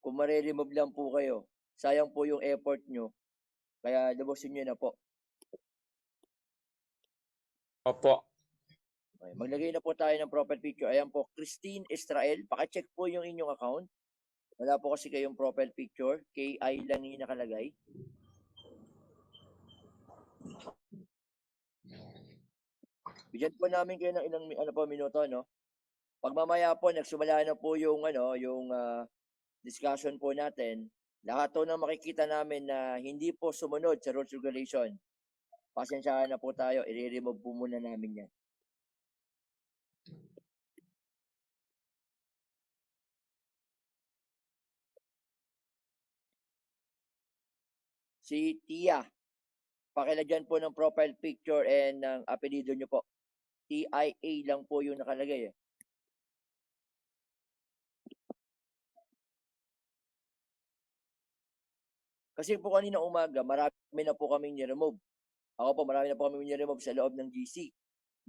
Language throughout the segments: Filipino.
kung mare-remove lang po kayo, sayang po yung effort nyo. Kaya lubusin nyo na po. Opo. Okay, maglagay na po tayo ng profile picture. Ayan po, Christine Israel. Paki-check po yung inyong account. Wala po kasi kayong profile picture. KI lang yung nakalagay. Bigyan po namin kayo ng ilang minuto, no? Pag mamaya po nagsumala na po yung discussion po natin, lahat po na makikita namin na hindi po sumunod sa rules regulation. Pasensyahan na po tayo, i-remove po muna namin yan. Si Tia, pakilagyan po ng profile picture and ng apelido nyo po. TIA lang po yung nakalagay. Kasi po kanina umaga, marami na po kaming ni-remove. Ako po, marami na po kaming ni-remove sa loob ng GC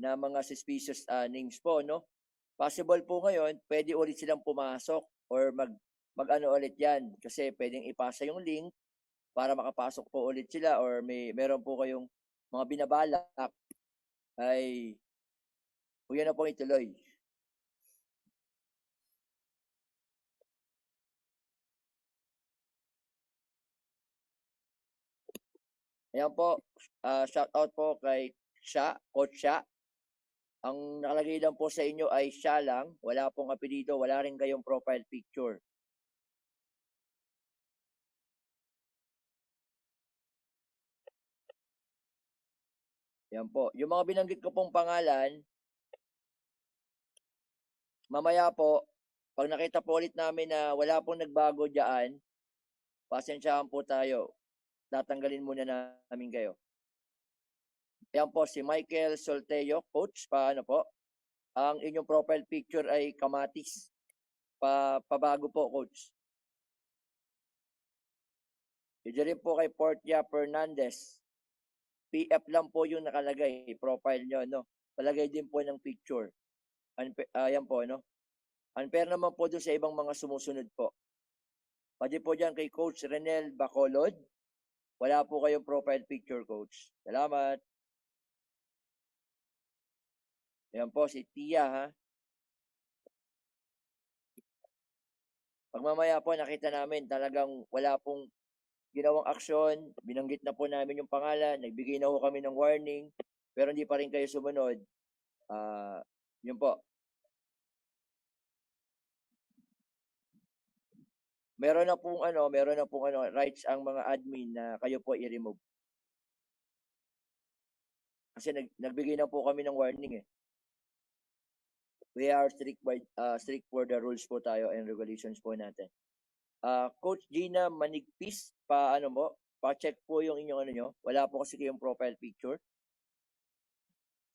na mga suspicious names po, no? Possible po ngayon, pwede ulit silang pumasok or mag-ano ulit yan. Kasi pwedeng ipasa yung link para makapasok po ulit sila or meron po kayong mga binabalak ay huwag yan na pong ituloy. Ayan po, shout out po kay Coach Sha. Ang nakalagay lang po sa inyo ay Sha lang, wala pong apelido, wala rin kayong profile picture. Yan po. Yung mga binanggit ko pong pangalan, mamaya po, pag nakita po ulit namin na wala pong nagbago dyan, pasensyahan po tayo. Tatanggalin muna namin kayo. Yan po, si Michael Solteo, coach, paano po? Ang inyong profile picture ay kamatis. Pabago po, coach. Yun rin po kay Portia Fernandez. PF lang po yung nakalagay, profile nyo, no? Palagay din po ng picture. Yan po, no? Unfair naman po doon sa ibang mga sumusunod po. Pwede po dyan kay Coach Renel Bacolod. Wala po kayong profile picture, Coach. Salamat. Yan po, si Tia, ha? Pag mamaya po, nakita namin talagang wala pong ginawang aksyon, binanggit na po namin yung pangalan, nagbigay na po kami ng warning, pero hindi pa rin kayo sumunod. Yun po. Meron na pong rights ang mga admin na kayo po i-remove. Kasi nagbigay na po kami ng warning eh. We are strict for the rules po tayo and regulations po natin. Coach Gina Manigpis, pa-check po yung inyong nyo. Wala po kasi kayong profile picture.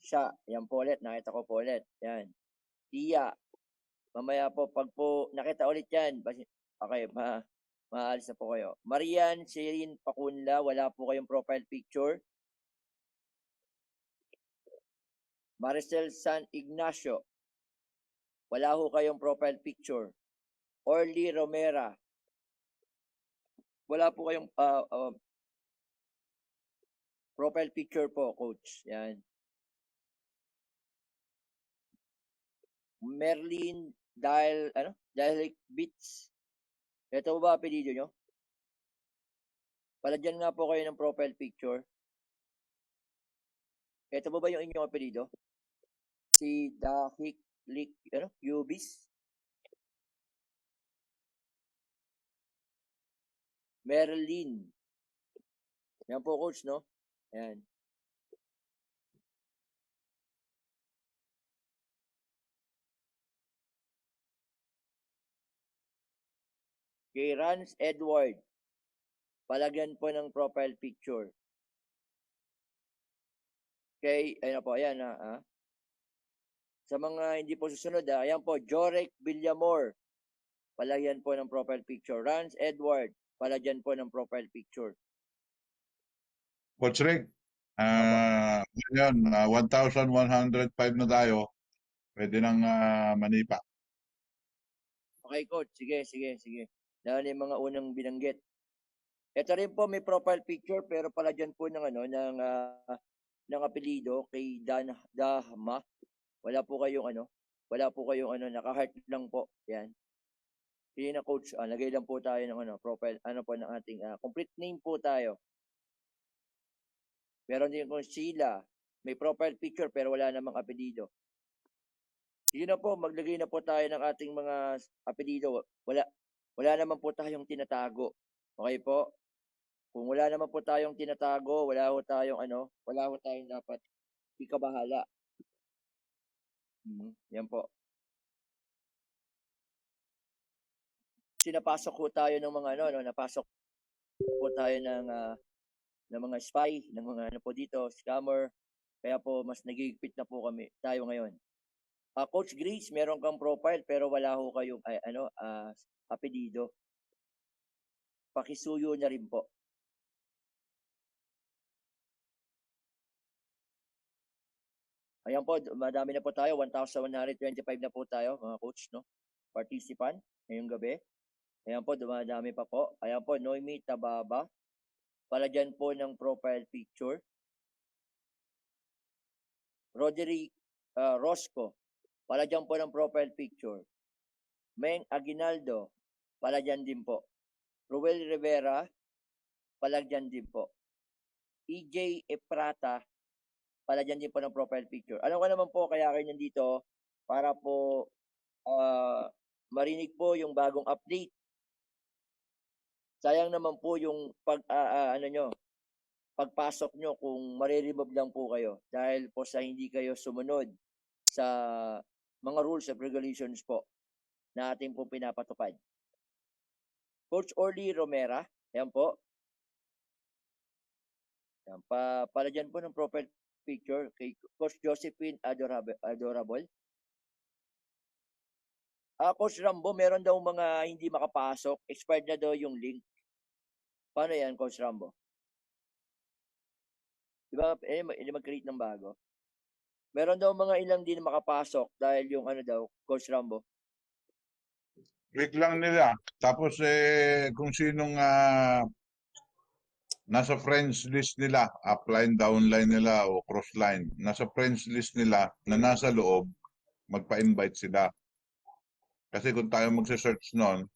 Siya, yan po ulit, nakita ko po ulit. Yan. Tia, mamaya po, pag po nakita ulit yan, okay, maalis na po kayo. Marian Sherin Pacunla, wala po kayong profile picture. Maricel San Ignacio, wala ho kayong profile picture. Orly Romera, wala po kayong profile picture po, coach. Yan. Merlin Dialect Beats. Ito ba apelido nyo? Palagyan nga po kayo ng profile picture. Ito ba yung inyong apelido? Si Dahik Yubis? Merlin. Yan po, coach, no? Ayan. Kay Rance Edward, palagyan po ng profile picture. Kay, ayan na, Sa mga hindi po susunod, ayan po, Jorek Villamor, palagyan po ng profile picture. Rance Edward, palagyan po ng profile picture. Coach Rick, ngayon, 1,105 na tayo. Pwede nang manipa. Okay, coach. Sige. na yung mga unang binanggit. Ito rin po may profile picture pero palagyan po ng ng apelyido kay Dahma. Wala po kayong naka-heart lang po. Yan. Yun na coach, lagay lang po tayo ng profile po ng ating complete name po tayo. Meron din kung Sheila, may profile picture pero wala namang apelyido. Yun na po, maglagay na po tayo ng ating mga apelyido. Wala naman po tayong tinatago. Okay po? Kung wala naman po tayong tinatago, wala ho tayong dapat ikabahala. Yan po. Sinapasok po tayo ng mga napasok po tayo ng mga spy, ng mga dito, scammer. Kaya po mas nagigipit na po tayo ngayon. Coach Grace, meron kang profile pero wala ho kayong apelyido. Pakisuyo na rin po. Ayan po, madami na po tayo, 1,125 na po tayo, mga coach, no? Participant ngayong gabi. Ayan po, dumadami pa po. Ayan po, Noemi Tababa. Palagyan po ng profile picture. Roderick Rosco. Palagyan po ng profile picture. Meng Aguinaldo. Palagyan din po. Ruel Rivera. Palagyan din po. EJ Eprata. Palagyan din po ng profile picture. Alam ko naman po kaya kayo nandito para po marinig po yung bagong update. Sayang naman po yung pagpasok nyo kung mariremove lang po kayo dahil po sa hindi kayo sumunod sa mga rules and regulations po na ating po pinapatupad. Coach Orly Romera, ayan po. Ayan, palagyan po ng profile picture kay Coach Josephine Adorable. Coach Rambo, meron daw mga hindi makapasok. Expired na daw yung link. Paano yan, Coach Rambo? Diba, mag-create ng bago. Meron daw mga ilang din makapasok dahil yung Coach Rambo. Click lang nila. Tapos kung sinong nasa friends list nila, upline, downline nila o crossline, nasa friends list nila na nasa loob, magpa-invite sila. Kasi kung tayo magse-search noon,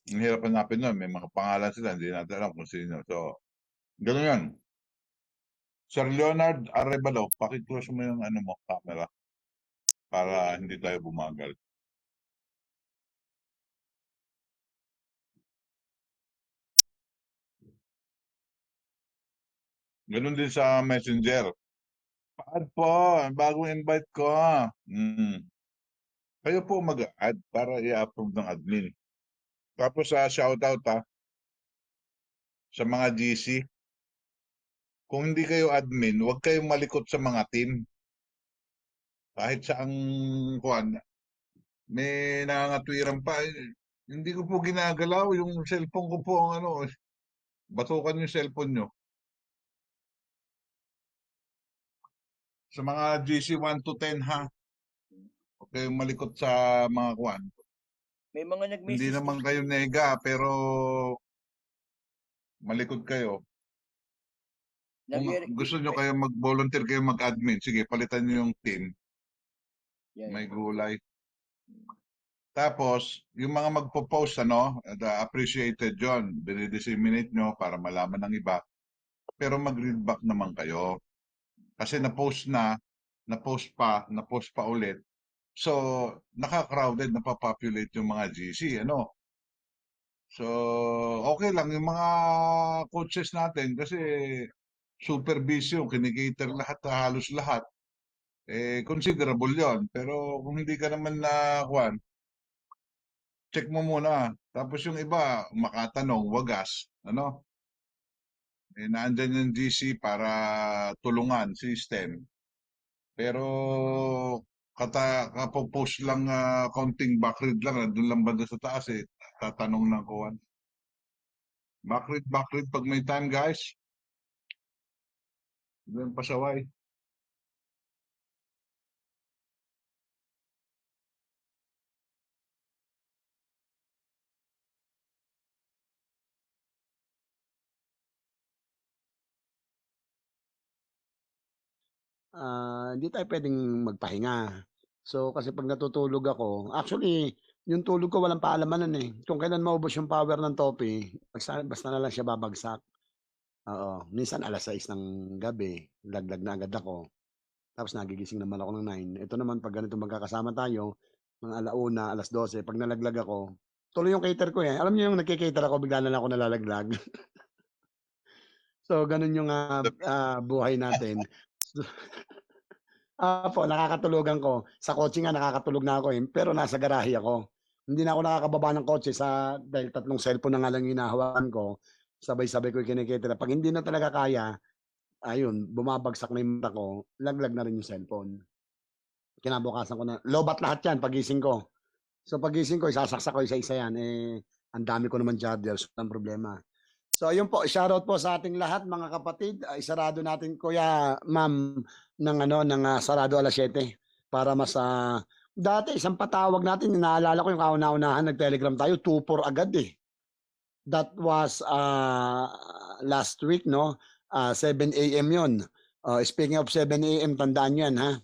ang hirap hanapin noon, may mga pangalan sila, hindi natin alam kung sino. So, gano'n yan. Sir Leonard Arevalo, paki-close mo yung camera para hindi tayo bumagal. Ganun din sa Messenger. Pa-add po, bagong invite ko. Kayo po mag-add para i-approve ng admin. Tapos shoutout sa mga GC. Kung hindi kayo admin, huwag kayong malikot sa mga team. Kahit saang may nangangatwiran pa. Hindi ko po ginagalaw yung cellphone ko po ang batukan yung cellphone nyo. Sa mga GC 1 to 10 ha. Huwag kayong malikot sa mga May mga Hindi nag-message naman kayo nega pero malikot kayo. Kung gusto nyo kayo mag-volunteer kayo mag-admin, sige, palitan nyo yung team. May gulay. Tapos, yung mga magpo-post, appreciated yun. Dinidisseminate nyo para malaman ng iba. Pero mag-read back naman kayo. Kasi na-post pa ulit. So, naka-crowded, napapopulate yung mga GC, So, okay lang yung mga coaches natin kasi super busy yung kinikater lahat, halos lahat. Considerable yon. Pero kung hindi ka naman check mo muna. Tapos yung iba, makatanong, wagas, naandyan yung GC para tulungan, system. Pero kapopost lang counting backread lang, doon lang banda sa taas tatanong ng kuwan. Backread pag may time guys. Doon pasaway. hindi tayo pwedeng magpahinga. So, kasi 'pag natutulog ako actually, yung tulog ko walang paalamanan, eh. Kung kailan maubos yung power ng tope, basta na lang siya babagsak. Oo, minsan 6:00 ng gabi, laglag na agad ako. Tapos nagigising naman ako ng 9. Ito naman 'pag ganitong magkakasama tayo, mga 1:00, 12:00, 'pag nalaglag ako, tuloy yung cater ko, eh. Alam niyo yung nagke-cater ako bigla na lang ako nalalaglag? So, gano'n yung, buhay natin. Opo, nakakatulugan ko. Sa kotse nga nakakatulog na ako, eh, pero nasa garahe ako. Hindi na ako nakakababa ng kotse dahil 3 cellphone na nga lang yung hinahawakan ko, sabay-sabay ko kinikitira. 'Pag hindi na talaga kaya, ayun, bumabagsak na yung mata ko, laglag na rin yung cellphone. Kinabukasan ko na lowbat lahat 'yan paggising ko. So, paggising ko isasaksak ko isa-isa 'yan, eh, ang dami ko naman chargers, walang problema. So ayun po, shoutout po sa ating lahat mga kapatid. Isarado natin kuya, ma'am, ng sarado 7:00 para mas, dati isang patawag natin naalala ko yung kauna-unahan nag-Telegram tayo 2-4 agad, eh. That was, last week 'no, 7 AM 'yun. Speaking of 7 AM tandaan niyo 'yan, ha.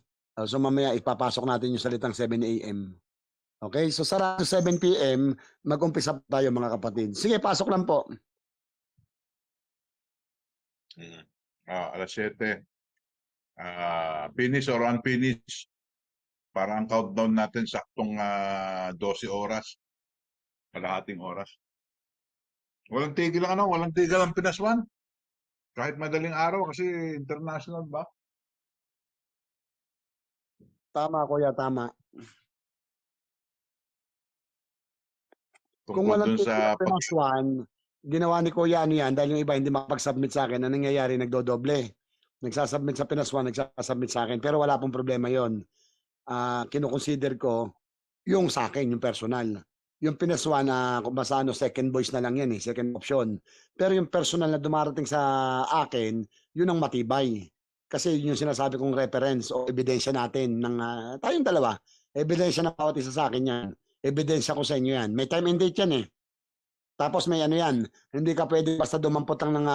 So mamaya ipapasok natin yung salitang 7 AM. Okay, so sarado 7 PM, mag-umpisa tayo mga kapatid. Sige, pasok lang po. 7:00. Finish or unfinished. Para ang countdown natin saktong 12 oras. Kalahating oras. Walang tigil ang Pinas 1. Kahit madaling araw kasi international ba? Tama kuya, tama. Kung Tungkol walang dun tigil sa ang Pinas 1, ginawa ni kuya ano yan dahil yung iba hindi makapag-submit sa akin, anong nangyayari nagdodoble. Nagsasubmit sa Pinas 1, nagsasubmit sa akin, pero wala pong problema yon. Kino-consider ko yung sa akin, yung personal. Yung Pinas 1 kung basta second voice na lang yan, eh, second option. Pero yung personal na dumarating sa akin, yun ang matibay. Kasi yun yung sinasabi kong reference o ebidensya natin ng tayong dalawa. Ebidensya na bawat isa sa akin yan. Ebidensya ko sa inyo yan. May time and date yan, eh. Tapos may ano yan, hindi ka pwede basta dumampot lang ng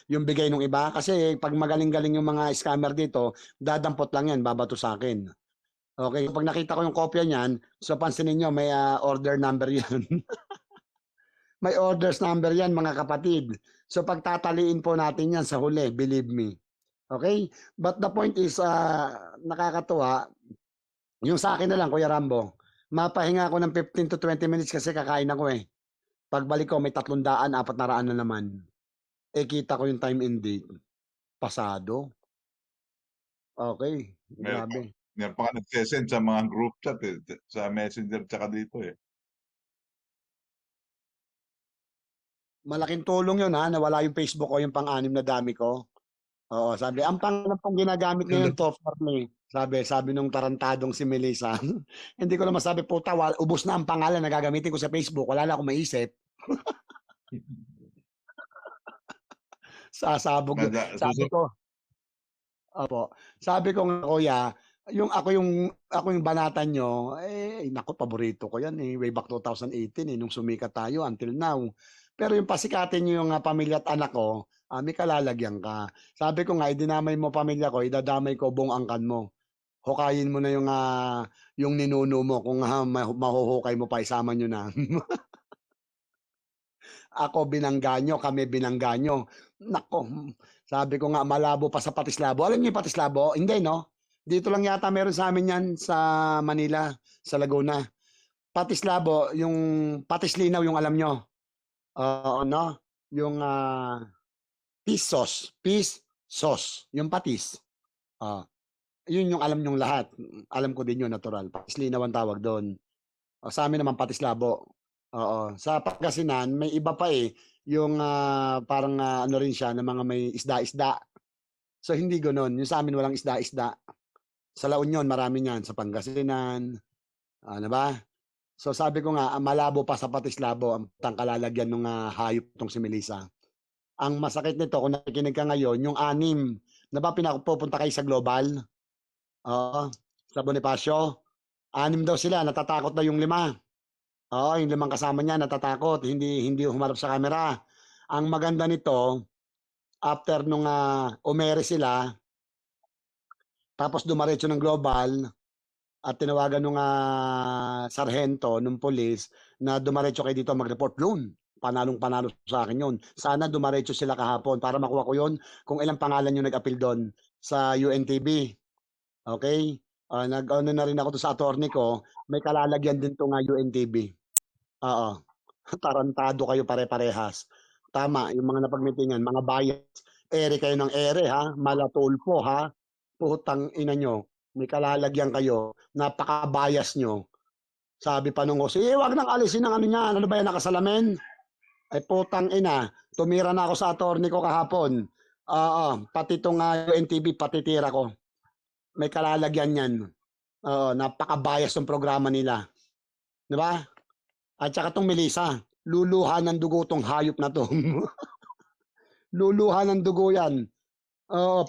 yung bigay ng iba. Kasi pag magaling-galing yung mga scammer dito, dadampot lang yan, babato sa akin. Okay, pag nakita ko yung kopya niyan, so pansinin niyo may order number yan. May orders number yan mga kapatid. So pagtataliin po natin yan sa huli, believe me. Okay? But the point is, nakakatuwa, yung sa akin na lang, Kuya Rambo, mapahinga ako ng 15 to 20 minutes kasi kakain ako, eh. Pagbalik ko, may 300, 400 na naman. Eh, kita ko yung time and date. Pasado. Okay, grabe. Meron pa ka nagsesend sa mga group chat, eh, sa Messenger tsaka dito, eh. Malaking tulong yun, nawala yung Facebook ko, yung pang-anim na dami ko. Oo, sabi, ang pangalan pong ginagamit ngayon to for me. Sabi nung tarantadong si Melissa. Hindi ko naman sabi, puta, ubos na ang pangalan na gagamitin ko sa Facebook. Wala na akong maisip. Sasabog. Sabi ko, opo. Sabi ko nga, kuya, ako yung banatan nyo, naku, paborito ko yan, eh. Way back 2018, nung sumikat tayo until now. Pero yung pasikatin nyo yung pamilya at anak ko, may kalalagyan ka. Sabi ko nga, idinamay mo pamilya ko, idadamay ko buong angkan mo. Hukayin mo na yung ninuno mo, kung mahuhukay mo pa, isama nyo na. Ako binangga nyo, kami binangga nyo. Nako, sabi ko nga, malabo pa sa Patislabo. Alam niyo yung Patislabo? Hindi, no? Dito lang yata meron sa amin yan sa Manila, sa Laguna. Patislabo, yung Patislinaw yung alam nyo. No? Yung peace sauce, yung patis. Yun yung alam nyong lahat. Alam ko din yun, natural. Patislinaw ang tawag doon. Sa amin naman Patislabo. Oo. Sa Pangasinan, may iba pa, eh. Yung parang ano rin siya, na mga may isda-isda. So hindi ganoon. Yung sa amin walang isda-isda. Sa La Union, marami niyan. Sa Pangasinan. Ano ba? So sabi ko nga, malabo pa sa Patislabo ang kalalagyan ng hayop itong si Melissa. Ang masakit nito, kung nakikinig ka ngayon, yung 6, na ba pinapupunta kayo sa Global? Oo. Sa Bonifacio. 6 daw sila, natatakot daw yung 5. Oo, yung 5 kasama niya natatakot, hindi humarap sa camera. Ang maganda nito, after nung umere sila, Tapos dumiretso ng global at tinawagan nung, sarhento nung pulis na dumiretso kayo dito mag-report. Yun, panalong-panalo sa akin yun. Sana dumiretso sila kahapon para makuha ko yun kung ilang pangalan yung nag-appeal dun sa UNTB. Okay? Nag-ano na rin ako dun sa attorney ko, may kalalagyan din 'tong, UNTB. Oo. Tarantado kayo pare-parehas. Tama, yung mga napagmitingan, mga bias. Ere kayo ng ere ha, malatulpo ha. Putang ina nyo, may kalalagyan kayo, napaka-bias nyo. Sabi pa nung host, wag nang alisin ang ano niyan, ano ba yan, nakasalamin? Ay putang ina, tumira na ako sa attorney ko kahapon. Pati itong UNTV, patitira ko. May kalalagyan yan. Napaka-bias ng programa nila. Di ba? At saka itong Melissa, luluha ng dugo tong hayop na to. Luluha ng dugo yan.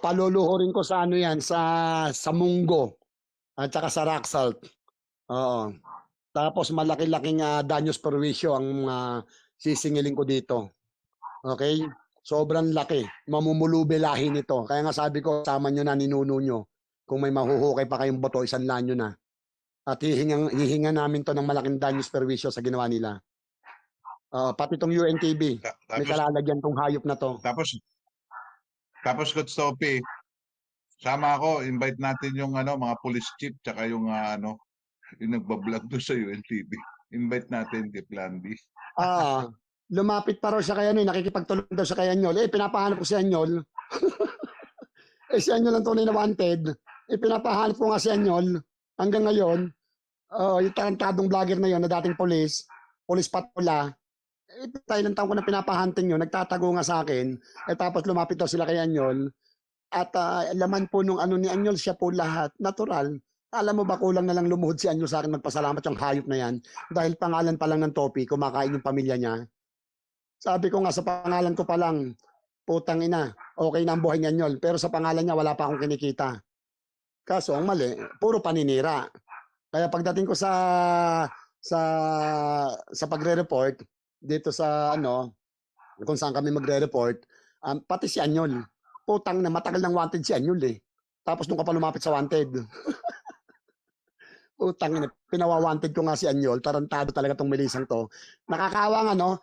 Paluluhurin ko sa ano yan, sa munggo. At saka sa rock salt. Oo. Tapos malaki-laking danyos perwisyo ang sisingilin ko dito. Okay? Sobrang laki. Mamumulubelahin ito. Kaya nga sabi ko, sama nyo na, ninuno nyo. Kung may mahuhukay pa kayong boto, isanlan nyo na. At hihinga namin to ng malaking danyos perwisyo sa ginawa nila. Pati tong UNTB, may kalalagyan tong hayop na to. Tapos Coach Topi, sama ako, invite natin yung mga police chief tsaka yung yung nagbablog doon sa UNTV. Invite natin kay Plan B. Lumapit pa raw siya kay nakikipagtulong daw siya kay Anyol. Pinapahanap ko si Anyol. Si Anyol ang tunay na wanted. Pinapahanap ko nga si Anyol. Hanggang ngayon, yung tarantadong vlogger na yon na dating police patula, ilang taon ko na pinapahunting yun, nagtatago nga sa akin, tapos lumapit daw sila kay Anyol, at laman po nung ano ni Anyol, siya po lahat, natural. Alam mo ba, kulang na lang lumuhod si Anyol sa akin, magpasalamat yung hayop na yan, dahil pangalan pa lang ng Topi, kumakain yung pamilya niya. Sabi ko nga, sa pangalan ko pa lang, putang ina, okay na ang buhay ni Anyol, pero sa pangalan niya, wala pa akong kinikita. Kaso, ang mali, puro paninira. Kaya pagdating ko sa pagre-report dito sa kung saan kami magre-report, pati si Anyol. Putang na, matagal nang wanted si Anyol eh. Tapos nung ka pa lumapit sa wanted. Putang ina, pinawa-wanted ko nga si Anyol. Tarantado talaga tong Melisang to. Nakakaawa nga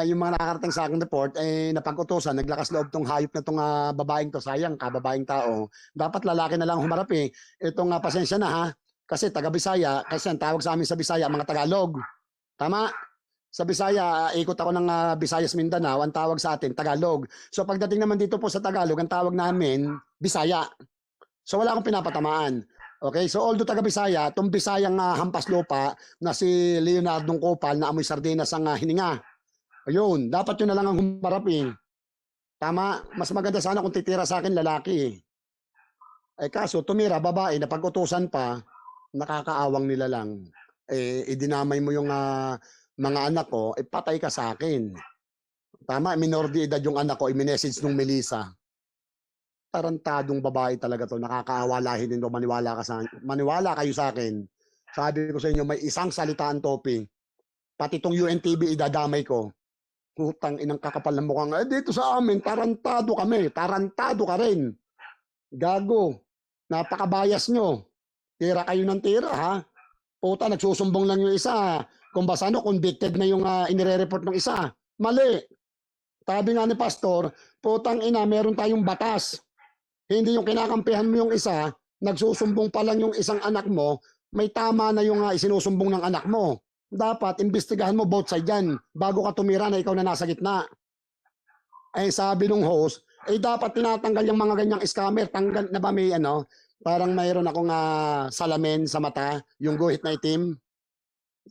yung mga nakakarating sa aking report napag-utusan, naglakas loob tong hayop na tong babaeng to. Sayang, kababaeng tao. Dapat lalaki na lang humarap eh. Itong pasensya na ha. Kasi taga Bisaya, kasi ang tawag sa amin sa Bisaya, mga Tagalog. Tama? Sa Bisaya, ikot ako ng Visayas Mindanao, ang tawag sa atin, Tagalog. So pagdating naman dito po sa Tagalog, ang tawag namin, Bisaya. So wala akong pinapatamaan. Okay, so although taga Bisaya, itong Bisayang hampas lupa na si Leonardo Copal na amoy sardinas ang hininga. Ayun, dapat yun na lang ang humarap eh. Tama? Mas maganda sana kung titira sa akin lalaki eh. Kaso tumira babae na pag-utusan pa, nakakaawang nila lang. Idinamay mo yung mga anak ko, patay ka sa akin. Tama, minor de edad yung anak ko, i-message nung Melissa. Tarantadong babae talaga to, nakakaawa lahi din to, maniwala kayo sa akin. Sabi ko sa inyo, may isang salitaan Topi. Pati tong UNTV idadamay ko. Putang inang kakapal ng mukhang, dito sa amin, tarantado kami, tarantado ka rin. Gago, napakabayas nyo. Tira kayo ng tira ha. Puta, nagsusumbong lang yung isa. Kung basta convicted na yung inire-report ng isa. Mali. Sabi nga ni Pastor, putang ina, meron tayong batas. Hindi yung kinakampihan mo yung isa, nagsusumbong pa lang yung isang anak mo, may tama na yung isinusumbong ng anak mo. Dapat, imbestigahan mo both side yan, bago ka tumira na ikaw na nasa gitna. Sabi nung host, dapat tinatanggal yung mga ganyang scammer, tanggal na ba may parang mayroon akong salamin sa mata, yung guhit na itim.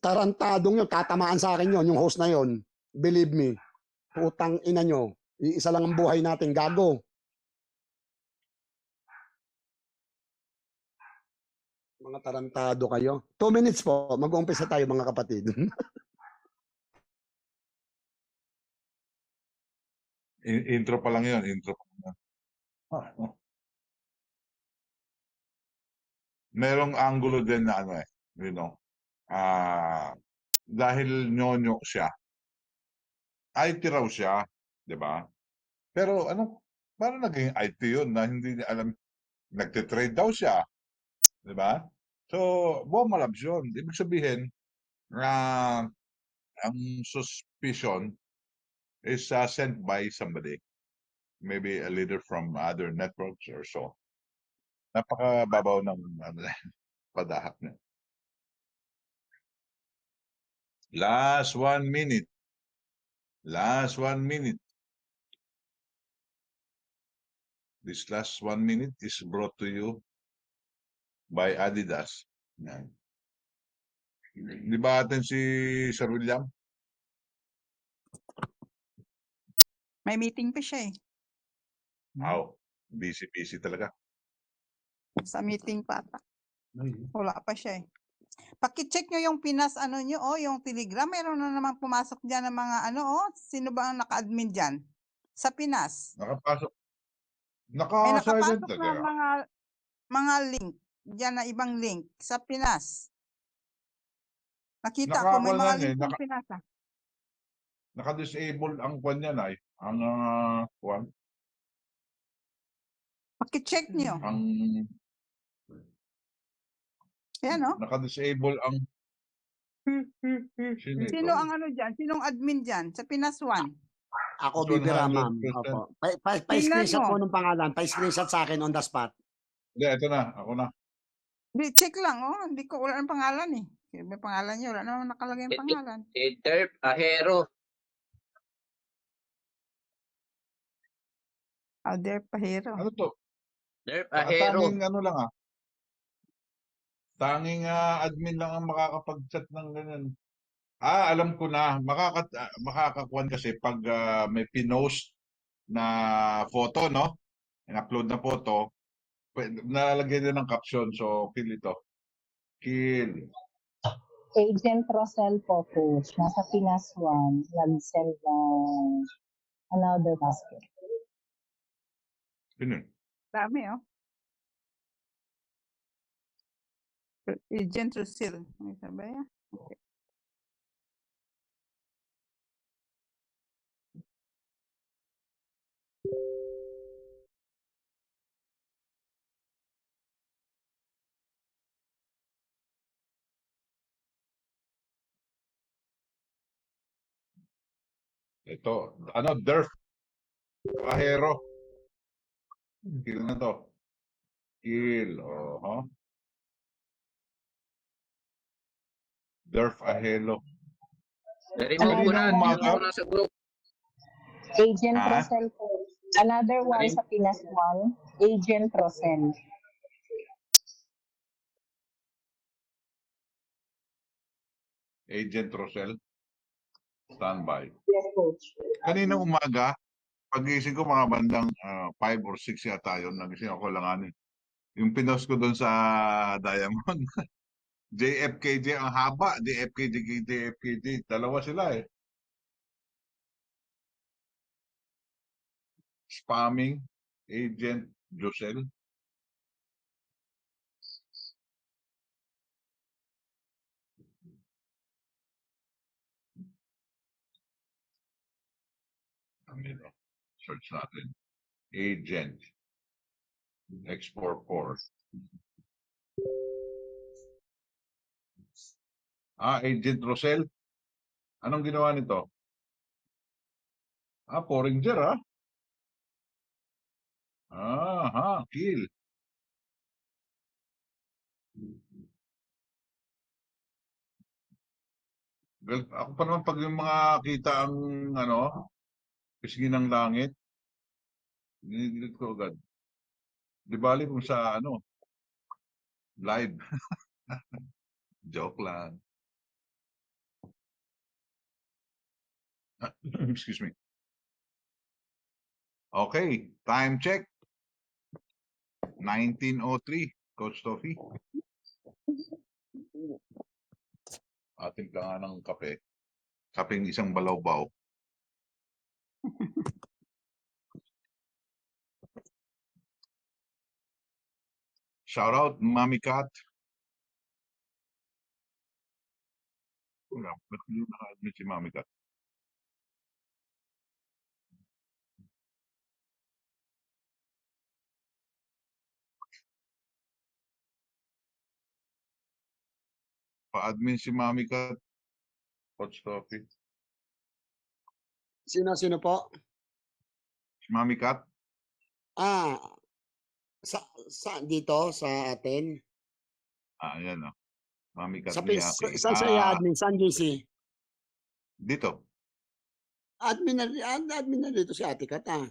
Tarantadong yun, tatamaan sa akin yun, yung host na yun. Believe me, putang ina nyo, iisa lang ang buhay natin, gago. Mga tarantado kayo. 2 minutes po, mag-uumpisa tayo mga kapatid. Intro pa lang yun, intro pa lang. Merong angulo din na dahil nyonyo siya, IT raw siya, di ba? Pero paano naging IT yun na hindi niya alam nagtitrade daw siya. Di ba? So, buwang malabs yun. Ibig sabihin, ang suspicion is sent by somebody. Maybe a leader from other networks or so. Napakababaw ng padahap niya. Last 1 minute. Last 1 minute. This last 1 minute is brought to you by Adidas. Yan. Di ba atin si Sir William? May meeting pa siya eh. Wow. Busy talaga. Sa meeting pa ata. Wala pa siya eh. Paki-check nyo yung Pinas ano nyo, yung Telegram. Meron na naman pumasok dyan ng mga sino ba ang naka-admin dyan? Sa Pinas. Nakapasok. May Naka-silent nakapasok na na mga link. Diyan na ibang link. Sa Pinas. Nakita ko may mga link sa Pinas ah. Naka-disable ang kwan niya na ang kwan. Paki-check nyo. Ang Yan naka-disable ang Sino ang dyan? Sinong admin dyan? Sa Pinas 1. Ako, It's bibira, 100%. ma'am. Opo. Pa-screenshot mo. po ng pangalan. Pa-screenshot sa akin on the spot. Hindi, ito na. Ako na. Di, check lang Hindi ko, wala ng pangalan eh. May pangalan niyo, wala naman nakalagay ang pangalan. Derp Ahero. Alder Pahero. Ano to? Derp Ahero. Tanging ano lang Tanging admin lang ang makakapag-chat ng ganyan. Alam ko na. Makakakuan kasi pag may pinost na photo, no? In-upload na photo, nalagay din ng caption. So, kill ito. Kill. Agent Rosel po, coach. Nasa Pinas 1. Nag-send ng another basket. Yun. Dami Agent Rusil. May sabay Okay. Ito. Derf Ahero. Kill na to. Kill. Derf Ahelo. Remove ko na. Umaga. Remove ko na sa group. Agent Ha? Rosel po. Another one sa Pinas 1. Agent Rosel. Agent Rosel. Standby. Yes, coach. Kanina umaga, pagising ko mga bandang 5 or 6 yata yun. Nagising ako langanin. Yung pinost ko doon sa Diamond. JFKJ ang haba. JFKJ. Dalawa sila eh. Spamming. Agent Josel. Search natin. Agent. X44. Agent Rosel. Anong ginawa nito? Porringer kill. Well, ako pa naman pag yung mga kita ang pisngi ng langit, dinidelete ko agad. Di bali kung sa live. Joke lang. Excuse me. Okay, time check. 19:03, Coach Toffee. Ating ka nga ng kape. Kapeng isang balaw-baw. Shout out, Mami Cat. Wala, ba't hindi naka-admit si Mami Cat? Pa-admin si Mami Kat. Coach Toffee. Sino po? Si Mami Kat. Ah, dito sa atin. Ayan o. Mami Kat Sa Miyake. saan siya i-admin? Saan GC? Dito. Admin na dito si Ate Kat, ah.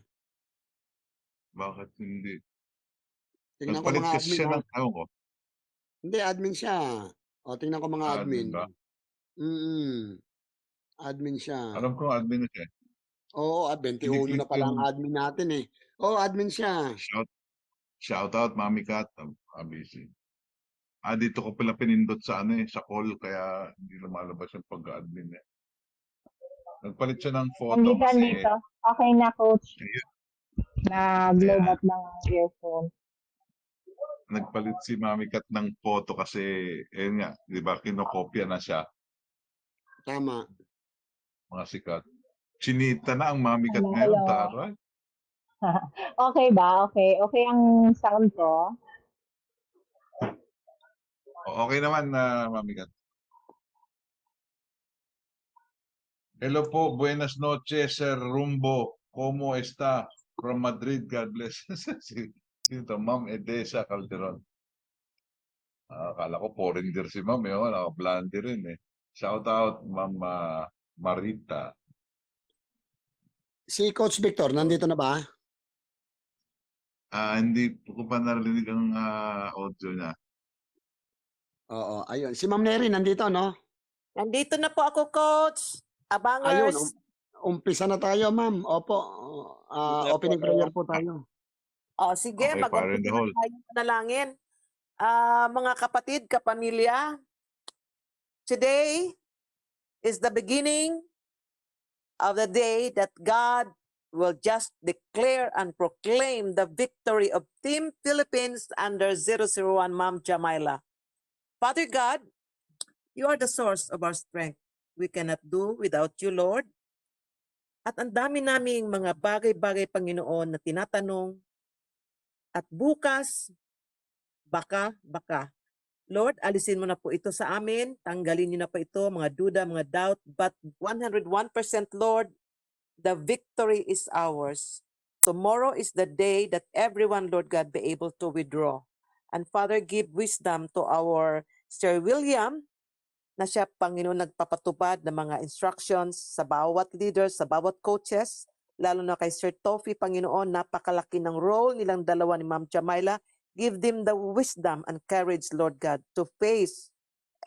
Bakit hindi? Tingnan ko Nagpalit mga kasi admin, siya ha. ng, ewan ko. Hindi, admin siya. O, tingnan ko mga Admin admin. ba? Admin siya. Alam ko admin na siya. Oo, 21 na Kiniklik pala ang yung admin natin, eh. Oo, admin siya. shout out Mami Kat. Busy. Dito ko pala pinindot sa sa call kaya hindi lumalabas yung pag-admin niya. Nagpalit siya ng photo Nandito, kasi nandito. Okay na, coach. Ayun. Nag-load up ng earphone. Nagpalit si Mami Kat ng photo kasi ayun nga, 'di ba, kinokopya na siya Tama. mga sikat. Chinita na ang Mami Kat Hello, ngayon, hello. taray. Okay ba? Okay. Okay ang sound ko? Okay naman na Mami Kat. Hello po, buenas noches, Sir Rumbo. ¿Cómo está? From Madrid, God bless. Sino to? Ma'am Edesa Calderon. Akala ko foreigner si Ma'am, naka-blonde rin eh. Shout out, Ma'am Marita. Si Coach Victor, nandito na ba? Hindi ko pa narinig ang audio niya. Oo, ayun. Si Ma'am Neri, nandito, no? Nandito na po ako, Coach. Ayun, Abangers. umpisa na tayo, ma'am. Opo, opening prayer po tayo. Sige, Okay, fire in the mag-umpisa hole. na tayo manalangin. Mga kapatid, kapamilya, today is the beginning of the day that God will just declare and proclaim the victory of Team Philippines under 001 Ma'am Jamila. Father God, you are the source of our strength. We cannot do without you, Lord. At ang dami naming mga bagay-bagay, Panginoon, na tinatanong. At bukas, baka. Lord, alisin mo na po ito sa amin. Tanggalin niyo na po ito, mga duda, mga doubt. But 101%, Lord, the victory is ours. Tomorrow is the day that everyone, Lord God, be able to withdraw. And Father, give wisdom to our Sir William, na siya, Panginoon, nagpapatupad ng mga instructions sa bawat leaders, sa bawat coaches, lalo na kay Sir Toffee, Panginoon, napakalaki ng role nilang dalawa ni Ma'am Jamila. Give them the wisdom and courage, Lord God, to face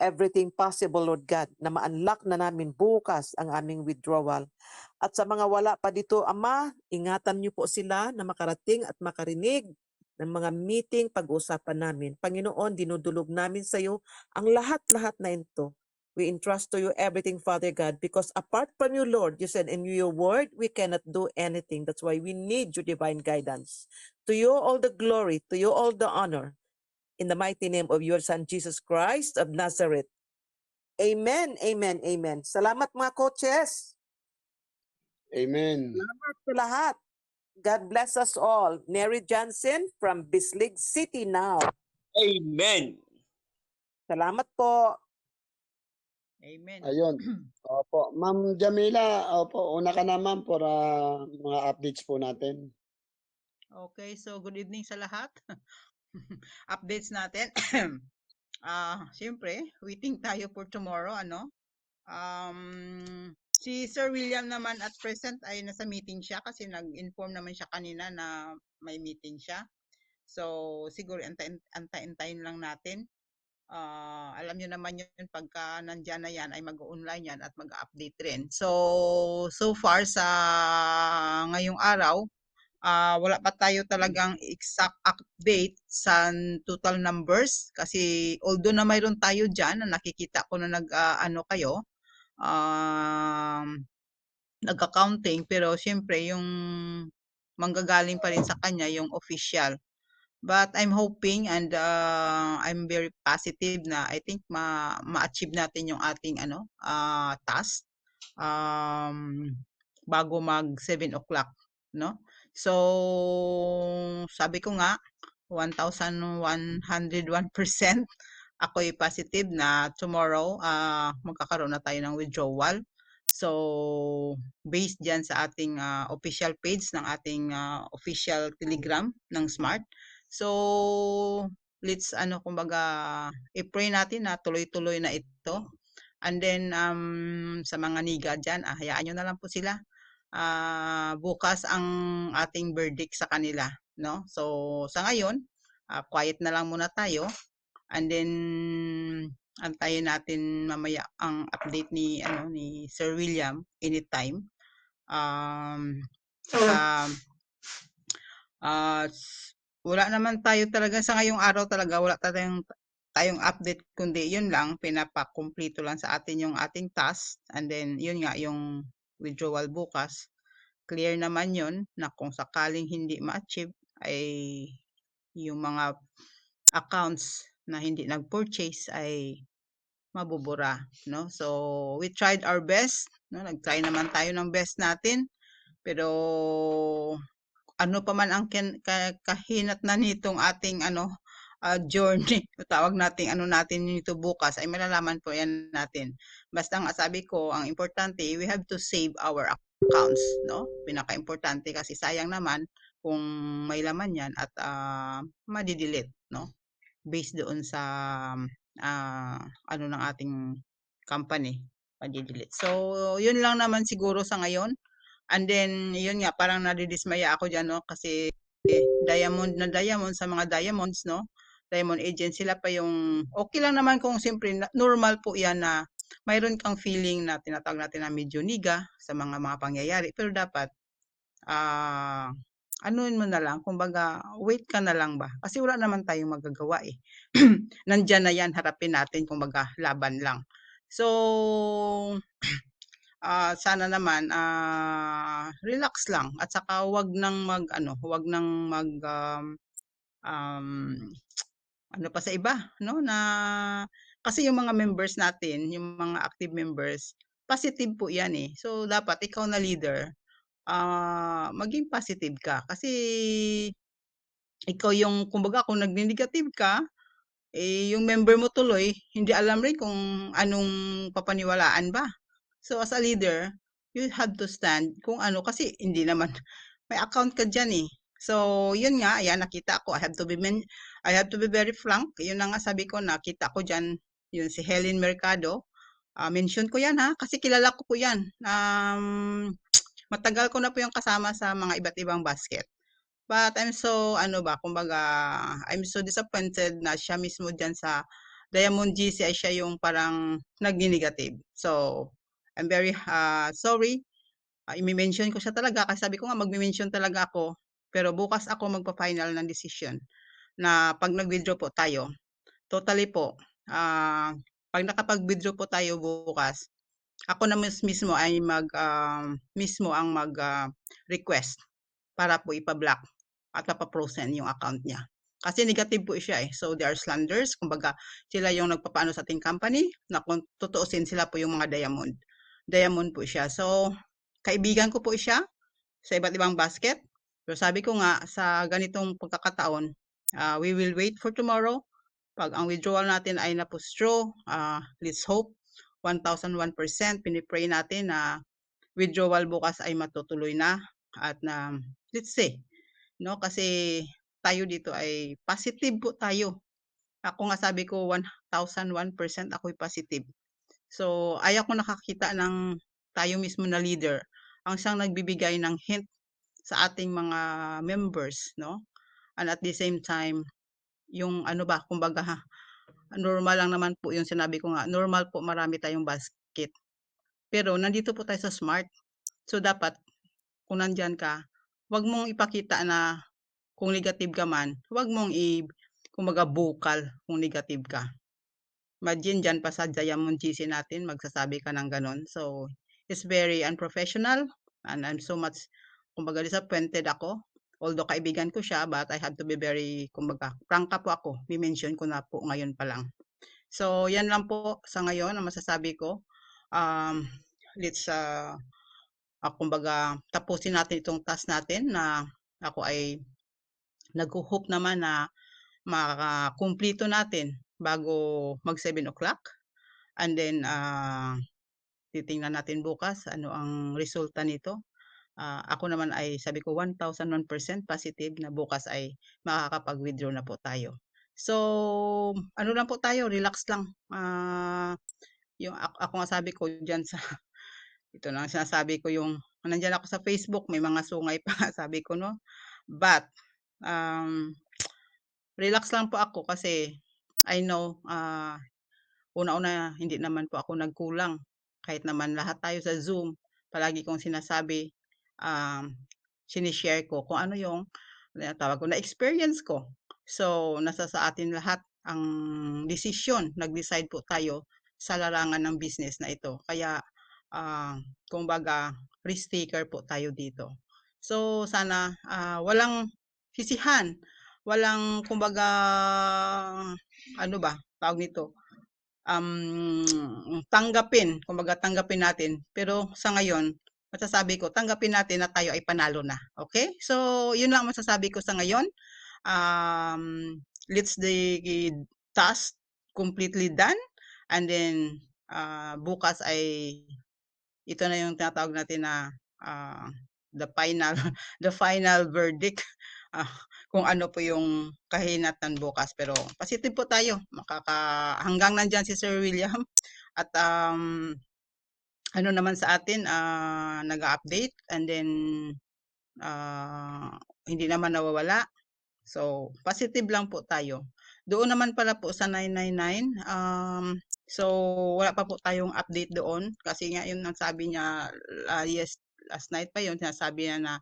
everything possible, Lord God, na ma-unlock na namin bukas ang aming withdrawal. At sa mga wala pa dito, Ama, ingatan niyo po sila na makarating at makarinig ng mga meeting, pag-uusapan namin. Panginoon, dinudulog namin sa iyo ang lahat-lahat na ito. We entrust to you everything, Father God, because apart from you, Lord, you said in your word, we cannot do anything. That's why we need your divine guidance. To you all the glory, to you all the honor. In the mighty name of your Son, Jesus Christ of Nazareth. Amen, amen, amen. Salamat mga coaches. Amen. Salamat sa lahat. God bless us all. Neri Johnson from Bislig City now. Amen. Salamat po. Amen. Ayun. Opo. Ma'am Jamila, opo, una ka na, ma'am, for mga updates po natin. Okay, so good evening sa lahat. Updates natin. Siyempre, waiting tayo for tomorrow, ano? Si Sir William naman at present ay nasa meeting siya kasi nag-inform naman siya kanina na may meeting siya. So, siguro antayin lang natin. Alam niyo naman yun, pagka nandyan na yan ay mag-online yan at mag-update rin. So far sa ngayong araw, wala pa tayo talagang exact update sa total numbers kasi although na mayroon tayo dyan na nakikita ko na kayo, nag-accounting, pero syempre yung manggagaling pa rin sa kanya yung official. But I'm hoping and I'm very positive na I think ma-achieve natin yung ating task bago mag 7 o'clock, no? So, sabi ko nga, 1,101% ako'y positive na tomorrow magkakaroon na tayo ng withdrawal. So, based dyan sa ating official page ng ating official Telegram ng Smart. So, let's kumbaga, i-pray natin na tuloy-tuloy na ito. And then, sa mga niga dyan, hayaan nyo na lang po sila. Bukas ang ating verdict sa kanila, no? So, sa ngayon, quiet na lang muna tayo. And then, antayin natin mamaya ang update ni Sir William anytime. Saka, wala naman tayo talaga sa ngayong araw talaga, wala tayong update, kundi yun lang, pinapakumplito lang sa atin yung ating task. And then, yun nga, yung withdrawal bukas. Clear naman yun na kung sakaling hindi ma-achieve ay yung mga accounts na hindi nag-purchase ay mabubura, no? So, we tried our best, no? Nag-try naman tayo ng best natin, pero ano pa man ang kahinat na nitong ating journey, tawag natin natin nito bukas, ay malalaman po yan natin. Basta ang sabi ko, ang importante, we have to save our accounts, no? Pinaka-importante kasi sayang naman kung may laman yan at madidelete, no? Based doon sa ng ating company, madidelete. So, yun lang naman siguro sa ngayon. And then, yun nga, parang nadidismaya ako dyan, no? Kasi diamond sa mga diamonds, no? Diamond agent, sila pa yung, okay lang naman kung siyempre, normal po yan na mayroon kang feeling na tinatawag natin na medyo niga sa mga pangyayari. Pero dapat, anuin mo na lang, kumbaga, wait ka na lang ba? Kasi wala naman tayong magagawa eh. Nandyan na yan, harapin natin, kumbaga, laban lang. So, sana naman relax lang at saka wag nang pa sa iba, no, na kasi yung mga members natin, yung mga active members, positive po yan eh. So dapat ikaw na leader, maging positive ka kasi ikaw yung kumbaga kung nagne-negative ka, yung member mo tuloy hindi alam rin kung anong papaniwalaan ba. So as a leader, you have to stand kung kasi hindi naman may account ka diyan eh. So yun nga, ayan nakita ko, I have to be very frank. Yun na nga sabi ko, nakita ko diyan yun si Helen Mercado. Mention ko yan kasi kilala ko po yan. Matagal ko na po yung kasama sa mga iba't ibang basket. But I'm so kumbaga I'm so disappointed na siya mismo diyan sa Diamond GC ay siya yung parang nagni-negative. So I'm very sorry. I-mention ko siya talaga kasi sabi ko nga magme-mention talaga ako. Pero bukas ako magpa-final ng decision na pag nag-withdraw po tayo. Totally po. Pag nakapag-withdraw po tayo bukas, ako na mismo ay mismo ang mag-request para po ipa-block at mapa-frozen yung account niya. Kasi negative po siya eh. So, they are slanders. Kumbaga, sila yung nagpapaano sa ating company na kung tutuusin sila po yung mga diamond. Diamond po siya. So, kaibigan ko po siya sa iba't ibang basket. Pero sabi ko nga, sa ganitong pagkakataon, we will wait for tomorrow. Pag ang withdrawal natin ay na-withdraw, let's hope 1,001%. Pinipray natin na withdrawal bukas ay matutuloy na at na let's say, no, kasi tayo dito ay positive po tayo. Ako nga sabi ko 1,001% ako'y positive. So ayaw ko nakakita ng tayo mismo na leader ang siyang nagbibigay ng hint sa ating mga members, no? And at the same time, yung kumbaga normal lang naman po yung sinabi ko nga, normal po marami tayong basket. Pero nandito po tayo sa Smart. So dapat kung nandyan ka, wag mong ipakita na kung negative ka man, wag mong kumbaga bukal kung negative ka. Imagine dyan pa sa Diamond GC natin, magsasabi ka ng ganon. So, it's very unprofessional and I'm so much, kumbaga disappointed ako. Although kaibigan ko siya, but I have to be very, kumbaga, prangka po ako. I-mention ko na po ngayon pa lang. So, yan lang po sa ngayon ang masasabi ko. Let's, kumbaga, tapusin natin itong task natin na ako ay nag-hope naman na makakumplito natin bago mag 7 o'clock. And then, titingnan natin bukas ano ang resulta nito. Ako naman ay sabi ko 1,001% positive na bukas ay makakapag-withdraw na po tayo. So, ano lang po tayo, relax lang. Yung ako nga sabi ko diyan sa ito lang sinasabi ko yung nandiyan ako sa Facebook, may mga sungay pa sabi ko no. But relax lang po ako kasi I know una-una hindi naman po ako nagkulang. Kahit naman lahat tayo sa Zoom, palagi kong sinasabi, sinishare ko kung ano yung tawag ko na experience ko. So, nasa sa atin lahat ang desisyon. Nag-decide po tayo sa larangan ng business na ito. Kaya, kumbaga, risk taker po tayo dito. So, sana walang sisihan, walang kumbaga, ano ba, tawag nito, kumbaga tanggapin natin. Pero sa ngayon, masasabi ko, tanggapin natin na tayo ay panalo na. Okay? So, yun lang masasabi ko sa ngayon. Let's the task completely done. And then, bukas ay, ito na yung tinatawag natin na the final verdict. Kung ano po yung kahinatan bukas. Pero positive po tayo. Hanggang nandyan si Sir William. At ano naman sa atin, nag-update. And then, hindi naman nawawala. So, positive lang po tayo. Doon naman pala po sa 999. So, wala pa po tayong update doon. Kasi nga yun ang sabi niya, last night pa yun, sinasabi niya na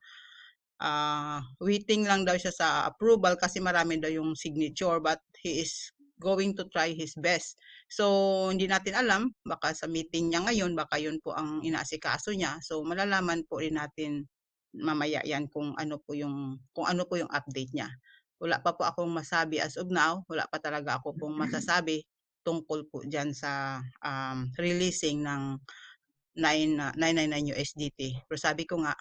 waiting lang daw siya sa approval kasi marami daw yung signature but he is going to try his best. So, hindi natin alam, baka sa meeting niya ngayon, baka yun po ang inaasikaso niya. So, malalaman po rin natin mamaya yan kung ano po yung update niya. Wala pa po akong masabi as of now, wala pa talaga ako pong masasabi tungkol po diyan sa releasing ng 999 USDT. Pero sabi ko nga,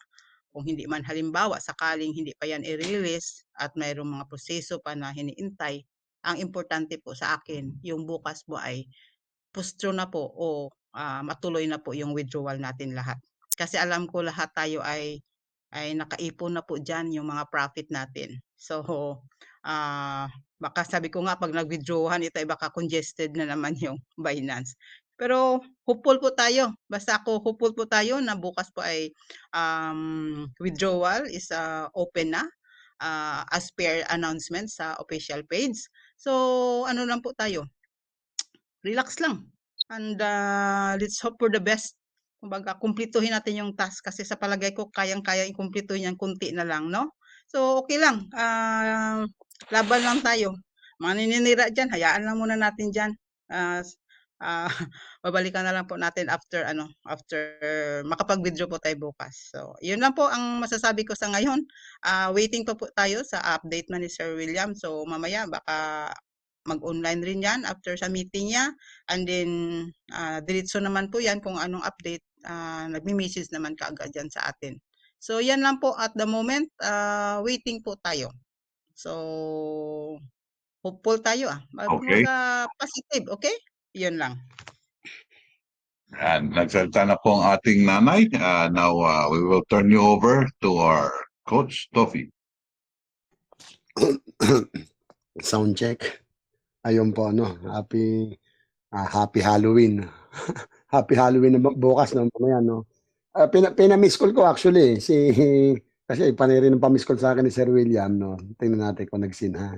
kung hindi man halimbawa sakaling hindi pa yan i-release at mayroong mga proseso pa na hiniintay, ang importante po sa akin, yung bukas po ay pustro na po o matuloy na po yung withdrawal natin lahat. Kasi alam ko lahat tayo ay nakaipon na po dyan yung mga profit natin. So, baka sabi ko nga pag nag-withdrawan ito ay baka congested na naman yung Binance. Pero hopeful po tayo. Basta ako hopeful po tayo na bukas po ay withdrawal is open na as per announcement sa official page. So ano lang po tayo. Relax lang. And let's hope for the best. Kumbaga kumplituhin natin yung task kasi sa palagay ko kayang-kaya i-kumplituhin yan kunti na lang, no? So okay lang. Laban lang tayo. Mga nininira dyan, hayaan lang muna natin dyan. Babalikan na lang po natin after makapag-withdraw po tayo bukas. So, yun lang po ang masasabi ko sa ngayon. Waiting pa po tayo sa update na ni Sir William. So, mamaya baka mag-online rin yan after sa meeting niya. And then, diretso naman po yan kung anong update. Nagmi-message naman kaagad yan sa atin. So, yan lang po at the moment. Waiting po tayo. So, hopeful tayo Okay. Positive, okay? Yun lang. And nagsalita na po ang ating nanay. Now, we will turn you over to our coach, Tofi. Sound check. Ayun po, happy Halloween. Happy Halloween na bukas, no? Mamaya, no? Pinamiss call ko actually, kasi panay rin ng pamiss call sa akin ni Sir William, no? Tingnan natin kung nagsin, ha?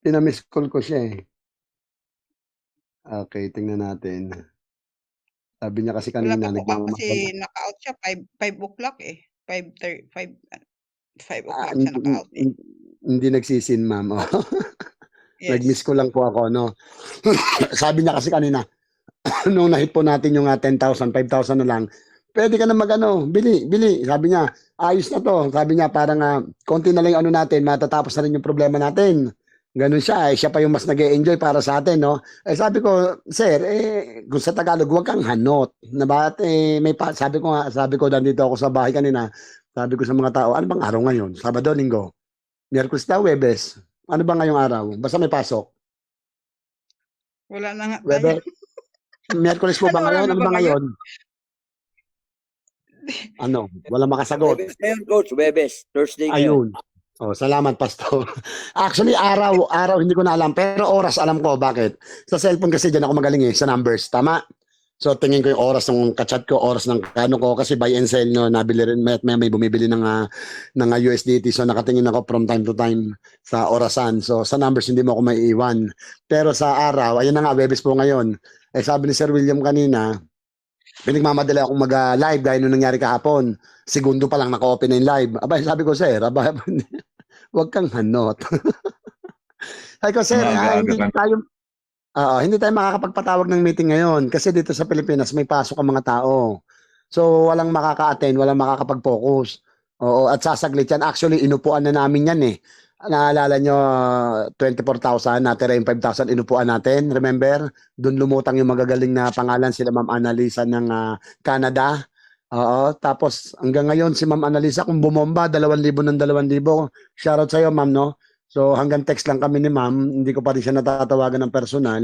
Pinamiss call ko siya, eh. Okay, tingnan natin. Sabi niya kasi Wala kanina, pa po kasi naka-out siya 5 o'clock eh. 5 o'clock siya naka-out eh. Hindi nagsisin, ma'am. Oh. Yes. Nag-miss ko lang po ako, no? Sabi niya kasi kanina, nung nahit po natin yung 10,000, 5,000 na lang, pwede ka na bili. Sabi niya, ayos na to. Sabi niya, parang konti na lang yung natin, matatapos na rin yung problema natin. Ganun siya, siya pa yung mas nag-e-enjoy para sa atin, no? Sabi ko, sir, kung sa Tagalog, huwag kang hanot. Na ba't, sabi ko, nandito ako sa bahay kanina, sabi ko sa mga tao, ano bang araw ngayon? Sabado, Linggo? Miyerkules na, Huwebes? Ano ba ngayong araw? Basta may pasok. Wala na nga tayo. Webe, Miyerkules po ba Ano, wala ngayon? na Ano ba ba ngayon? Ano? Wala makasagot. Webes na yun, Coach. Webes. Thursday ngayon. Ayun. Oh, salamat, Pastor. Actually, araw, hindi ko na alam. Pero oras, alam ko. Bakit? Sa cellphone kasi dyan ako magaling sa numbers. Tama? So, tingin ko yung oras ng kachat ko, oras ng kano ko. Kasi buy and sell, no, nabili rin. May bumibili ng USDT. So, nakatingin ako from time to time sa orasan. So, sa numbers, hindi mo ako maiiwan. Pero sa araw, ayun na nga, Webes po ngayon. Eh, sabi ni Sir William kanina, pinagmamadali akong mag-live gaya nung nangyari kahapon. Segundo pa lang naka-open na yung live. Aba, sabi ko, Sir, huwag kang hanot. Sabi ko, Sir, hindi tayo makakapagpatawag ng meeting ngayon kasi dito sa Pilipinas may pasok ang mga tao. So, walang makaka-attend, walang makakapag-focus. Oo, at sasaglit yan. Actually, inupuan na namin yan eh. Naalala nyo, 24,000, natira yung 5,000, inupuan natin. Remember? Doon lumutang yung magagaling na pangalan sila Ma'am Annalisa ng Canada. Oo, tapos hanggang ngayon si Ma'am Annalisa kung bumomba, 2,000 ng 2,000. Shoutout sa'yo, Ma'am, no? So hanggang text lang kami ni Ma'am, hindi ko pa rin siya natatawagan ng personal.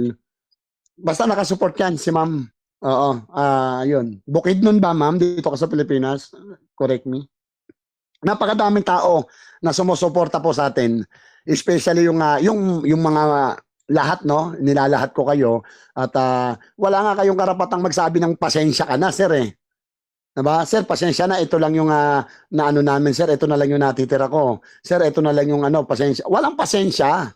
Basta nakasupport yan si Ma'am. Oo, yun. Bukid nun ba, Ma'am, dito ka sa Pilipinas? Correct me. Napakadaming tao na sumusuporta po sa atin. Especially yung mga lahat, no? Nilalahat ko kayo. At wala nga kayong karapatang magsabi ng pasensya ka na, Sir eh. Diba? Sir, pasensya na. Ito lang yung na ano namin, Sir. Ito na lang yung natitira ko. Sir, ito na lang yung pasensya. Walang pasensya.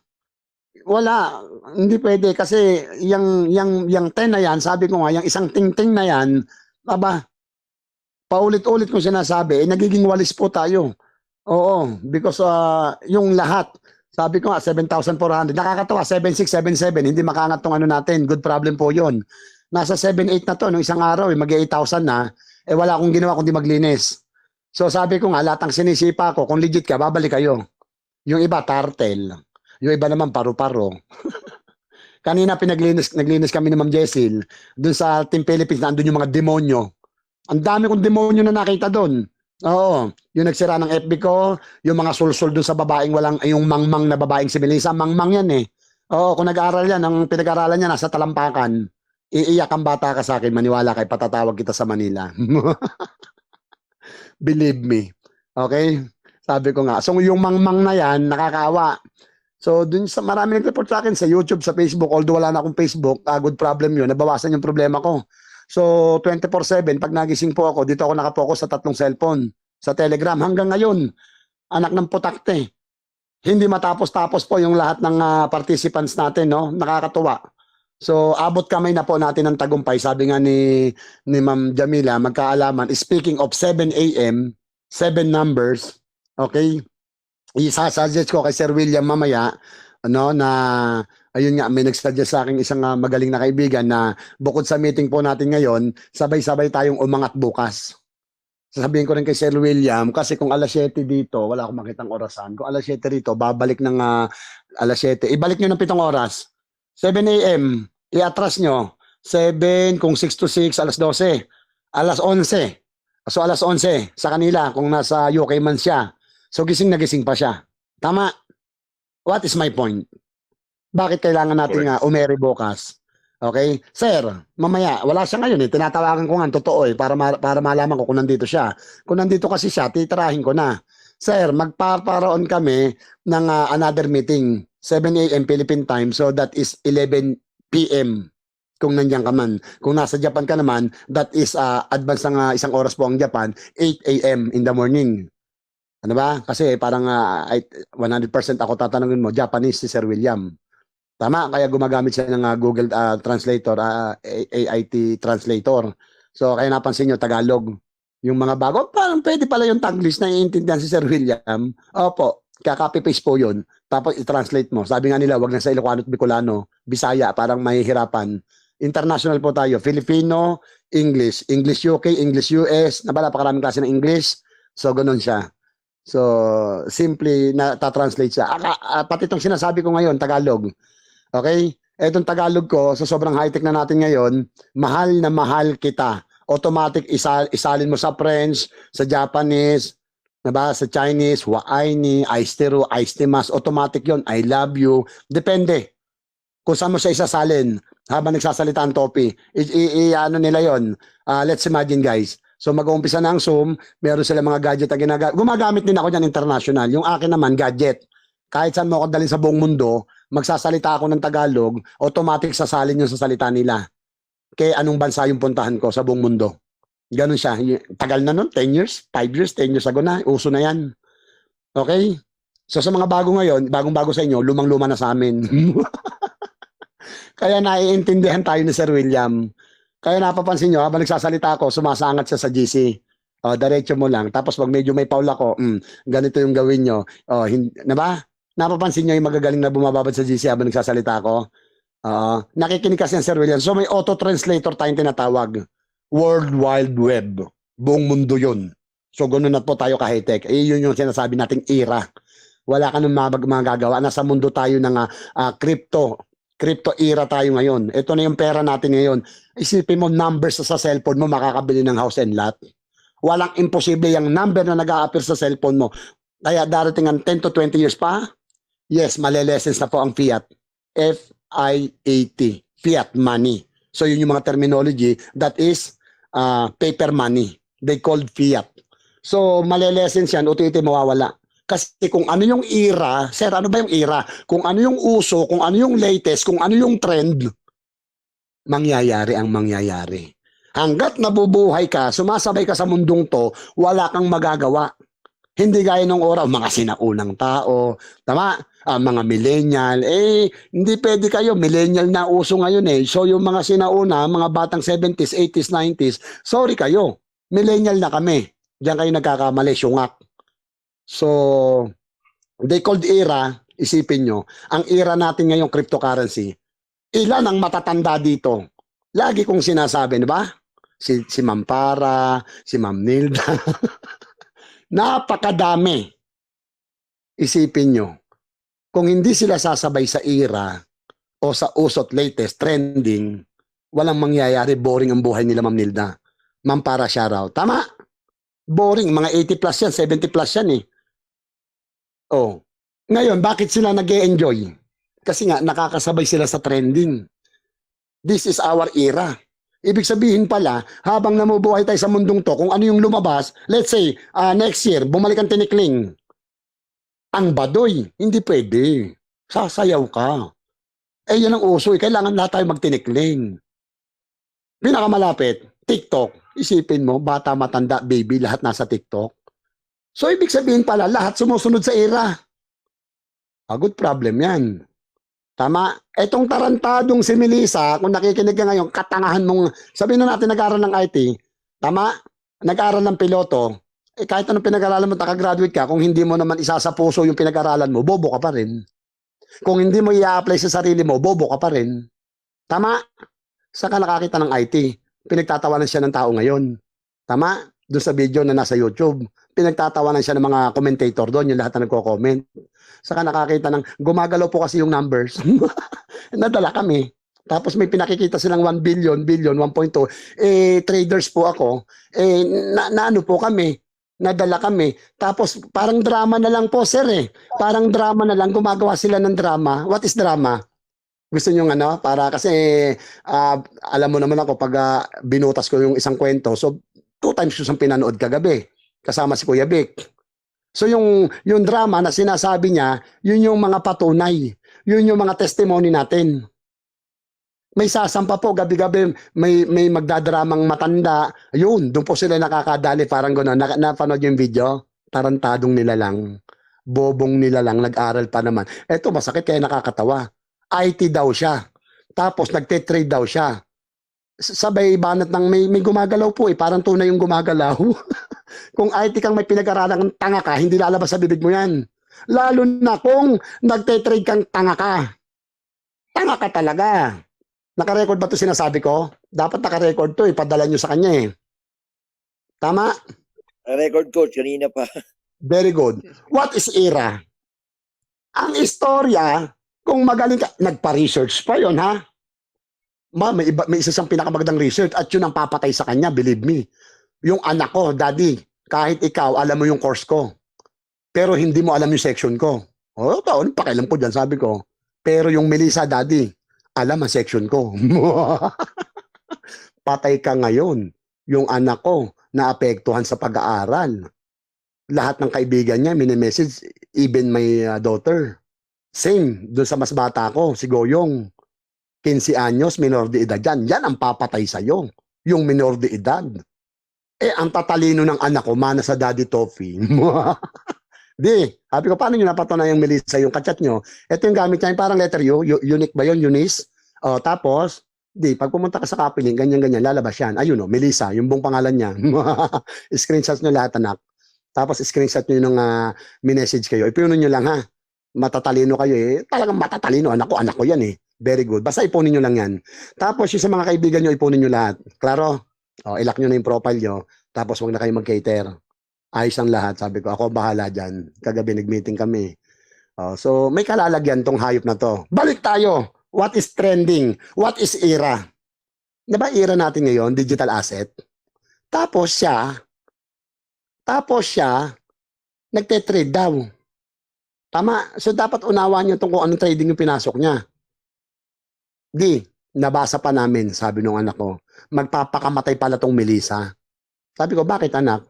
Wala. Hindi pwede. Kasi yung 10 na yan, sabi ko nga, yung isang ting-ting na yan, paulit-ulit kong sinasabi, nagiging walis po tayo. Oo. Because yung lahat, sabi ko nga, 7,400. Nakakatawa, 7,600, 7,700. Hindi makaangat tong natin. Good problem po yun. Nasa 7,800 na to. Nung isang araw, mag-8,000 na. Wala akong ginawa kundi maglinis. So sabi ko nga, lahat ng sinisipa ko, kung legit ka, babalik kayo. Yung iba, tartel. Yung iba naman, paru-paro. Kanina naglinis kami ni Ma'am Jessil. Doon sa Team Philippines, nandun yung mga demonyo. Ang dami kong demonyo na nakita doon. Oo. Yung nagsira ng FB ko, yung mga sulsul doon sa babaeng yung mangmang na babaeng si Melissa, mangmang yan eh. Oo, kung nag-aaral yan, ang pinag-aaralan niya nasa Talampakan. Iiyak ang bata ka sa akin, maniwala kay patatawag kita sa Manila. Believe me. Okay? Sabi ko nga. So yung mangmang na yan, nakakaawa. So dun sa marami nag-report sa akin sa YouTube, sa Facebook, although wala na akong Facebook, good problem yun, nabawasan yung problema ko. So 24/7, pag nagising po ako, dito ako nakapokus sa 3 cellphone, sa Telegram. Hanggang ngayon, anak ng putakte. Hindi matapos-tapos po yung lahat ng participants natin, no? Nakakatuwa. So, abot kamay na po natin ng tagumpay. Sabi nga ni Ma'am Jamila, magkaalaman. Speaking of 7 a.m., 7 numbers, okay? Isa-suggest ko kay Sir William mamaya, na, ayun nga, may nag-suggest sa akin isang magaling na kaibigan na bukod sa meeting po natin ngayon, sabay-sabay tayong umangat bukas. Sasabihin ko rin kay Sir William, kasi kung alas 7 dito, wala akong makitang orasan. Kung alas 7 dito, babalik ng alas 7. Ibalik nyo ng 7 oras. 7 a.m., i-atras nyo. 7, kung 6 to 6, alas 12. Alas 11. So, alas 11 sa kanila, kung nasa UK man siya. So, gising na gising pa siya. Tama? What is my point? Bakit kailangan natin umeri bukas? Okay? Sir, mamaya, wala siya ngayon eh. Tinatawagan ko nga, totoo eh, para malaman ko kung nandito siya. Kung nandito kasi siya, titirahin ko na. Sir, magpaparoon kami ng another meeting. 7 a.m. Philippine time, so that is 11 p.m. kung nandiyan ka man. Kung nasa Japan ka naman, that is advance ng isang oras po ang Japan, 8 a.m. in the morning. Ano ba? Kasi parang 100% ako tatanungin mo, Japanese si Sir William. Tama? Kaya gumagamit siya ng Google Translator, AIT Translator. So, kaya napansin nyo, Tagalog. Yung mga bago, parang pwede pala yung Taglish na iintindihan si Sir William. Opo, kaka-copy-paste po yun. Tapos i-translate mo. Sabi nga nila, wag na sa Ilocano at Bicolano, Bisaya, parang mahihirapan. International po tayo. Filipino, English. English UK, English US. Napakaraming klase ng English. So, ganun siya. So, simply na-translate siya. Pati itong sinasabi ko ngayon, Tagalog. Okay? Etong Tagalog ko, sa sobrang high-tech na natin ngayon, mahal na mahal kita. Automatic isalin mo sa French, sa Japanese, diba? Sa Chinese, wa-ai-ni, aiste-ru, aiste-mas, automatic yon. I love you. Depende kung saan mo siya isasalin. habang nagsasalita ang Topi. Ano nila yon. Let's imagine guys. So mag-uumpisa na ang Zoom, meron sila mga gadget na ginagamit. Gumagamit din ako dyan international. Yung akin naman, gadget. Kahit saan mo ako dalhin sa buong mundo, magsasalita ako ng Tagalog, automatic sasalin yung sa salita nila. Kaya anong bansa yung puntahan ko sa buong mundo. Ganun siya. Tagal na nun, 10 years, 5 years, 10 years ago na. Uso na yan. Okay? So sa mga bago ngayon, bagong-bago sa inyo, lumang-luma na sa amin. Kaya naiintindihan tayo ni Sir William. Kaya napapansin nyo, habang nagsasalita ako, sumasangat siya sa GC. Diretso mo lang. Tapos pag medyo may paul ako, ganito yung gawin nyo. Na ba? Napapansin nyo yung magagaling na bumababad sa GC habang nagsasalita ako? Nakikinig kasi yan, Sir William. So may auto-translator tayong tinatawag. World Wide Web. Buong mundo yun. So ganoon na po tayo ka-high-tech. Yun yung sinasabi nating era. Wala ka nang magagawa. Nasa mundo tayo ng crypto. Crypto era tayo ngayon. Ito na yung pera natin ngayon. Isipin mo, numbers sa cellphone mo, makakabili ng house and lot. Walang imposible yung number na nag-a-appear sa cellphone mo. Kaya darating ang 10 to 20 years pa, yes, malelessons na po ang fiat. F-I-A-T. Fiat money. So yun yung mga terminology that is paper money. They called fiat. So malelessons yan, uti-uti mawawala. Kasi kung ano yung era, sir, ano ba yung era? Kung ano yung uso, kung ano yung latest, kung ano yung trend, mangyayari ang mangyayari. Hanggat nabubuhay ka, sumasabay ka sa mundong to, wala kang magagawa. Hindi gaya nung oraw, mga sinaunang tao, tama? Mga millennial, hindi pwede kayo, millennial na uso ngayon eh. So yung mga sinauna, mga batang 70s, 80s, 90s, sorry kayo, millennial na kami. Diyan kayo nagkakamali, syungak. So, they called era, isipin nyo, ang era natin ngayong cryptocurrency, ilan ang matatanda dito? Lagi kong sinasabi, di ba? Si Ma'am Para, si Ma'am Nilda. Napakadami. Isipin nyo, kung hindi sila sasabay sa era o sa usot latest, trending, walang mangyayari, boring ang buhay nila, Ma'am Nilda. Ma'am Para, shoutout. Tama? Boring, mga 80 plus yan, 70 plus yan eh. Oh. Ngayon, bakit sila nag-e-enjoy? Kasi nga, nakakasabay sila sa trending. This is our era. Ibig sabihin pala, habang namubuhay tayo sa mundong to, kung ano yung lumabas, let's say, next year, bumalik ang tinikling. Ang badoy, hindi pwede. Sasayaw ka. Yan ang uso. Kailangan lahat tayo magtinikling. Pinakamalapit, TikTok. Isipin mo, bata, matanda, baby, lahat nasa TikTok. So, ibig sabihin pala, lahat sumusunod sa era. Good problem yan. Tama? Etong tarantadong si Melissa, kung nakikinig ka ngayon, katangahan mong, sabihin na natin nag-aaral ng IT, tama? Nag-aaral ng piloto, kahit anong pinag-aralan mo, nakagraduate ka, kung hindi mo naman isa sa puso yung pinag-aralan mo, bobo ka pa rin. Kung hindi mo i-apply sa sarili mo, bobo ka pa rin. Tama? Saka nakakita ng IT. Pinagtatawanan siya ng tao ngayon. Tama? Doon sa video na nasa YouTube. Pinagtatawanan siya ng mga commentator doon, yung lahat na nagko-comment. Saka nakakita ng, gumagalaw po kasi yung numbers. Nadala kami. Tapos may pinakikita silang 1 billion, 1.2. Traders po ako. Ano po kami? Nadala kami. Tapos parang drama na lang po, sir eh. Parang drama na lang. Gumagawa sila ng drama. What is drama? Gusto nyo para kasi alam mo naman ako pag binutas ko yung isang kwento. So 2 times ko siyang pinanood kagabi. Kasama si Kuya Vic. So yung drama na sinasabi niya, yun yung mga patunay. Yun yung mga testimony natin. May sasampa po, gabi-gabi, may magdadramang matanda. Yun, doon po sila nakakadali, parang gano'n. Napanood yung video, tarantadong nila lang. Bobong nila lang, nag-aral pa naman. Eto, masakit kaya nakakatawa. IT daw siya. Tapos nagte-trade daw siya. Sabay banat ng may gumagalaw po parang tunay yung gumagalaw. Kung IT kang may pinag-aralan ng tanga ka, hindi lalabas sa bibig mo yan. Lalo na kung nagte-trade kang tanga ka. Tanga ka talaga. Naka-record ba ito sinasabi ko? Dapat naka-record to padala nyo sa kanya eh. Tama? Record coach, kanina pa. Very good. What is era? Ang istorya, kung magaling ka, nagpa-research pa yon ha? May isa siyang pinakamagandang research at yun ang papatay sa kanya, believe me. Yung anak ko, daddy, kahit ikaw, alam mo yung course ko. Pero hindi mo alam yung section ko. Anong pakialam ko dyan, sabi ko. Pero yung Melissa, daddy, alam ang section ko. Patay ka ngayon. Yung anak ko, naapektuhan sa pag-aaral. Lahat ng kaibigan niya, mini-message, even my daughter. Same, doon sa mas bata ko, si Goyong. 15 anyos, minor de edad yan. Yan ang papatay sa'yo. Yung minor de edad. Ang tatalino ng anak ko, mana sa Daddy Toffee. Di, sabi ko, paano nyo napatunayan, Melissa, yung kachat nyo? Ito yung gamit niya, yung parang letter U, unique ba yun, Eunice? Tapos, pag pumunta ka sa Kapiling, ganyan-ganyan, lalabas yan. Ayun o, Melissa, yung buong pangalan niya. Screenshots nyo lahat, anak. Tapos, screenshot nyo yung minessage kayo. Ipunin nyo lang, ha? Matatalino kayo eh. Talagang matatalino. Anak ko yan eh. Very good. Basta ipunin nyo lang yan. Tapos, yung sa mga kaibigan nyo, ipunin nyo lahat. Klaro? Ilak nyo na yung profile nyo. Tapos, huwag na kayo mag-cater. Ayos ang lahat. Sabi ko, ako bahala dyan. Kagabi, nag-meeting kami. So, may kalalagyan tong hayop na to. Balik tayo. What is trending? What is era? Diba era natin ngayon? Digital asset. Tapos siya, nagte-trade daw. Tama. So, dapat unawan nyo kung anong trading yung pinasok niya. Nabasa pa namin, sabi nung anak ko, magpapakamatay pala tong Melissa. Sabi ko, bakit anak?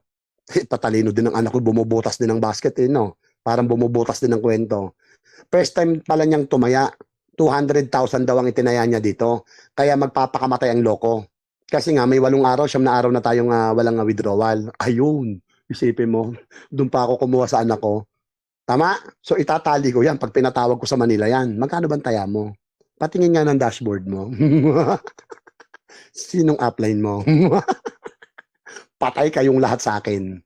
Patalino din ng anak ko, bumubutas din ng basket no? Parang bumubutas din ng kwento. First time pala niyang tumaya, 200,000 daw ang itinaya niya dito. Kaya magpapakamatay ang loko. Kasi nga, may 8 araw, 9 na araw na tayong walang withdrawal. Ayun, isipin mo, doon pa ako kumuha sa anak ko. Tama? So itatali ko yan, pag pinatawag ko sa Manila yan, magkano bang taya mo? Patingin nga ng dashboard mo. Sinong upline mo? Patay kayong lahat sa akin.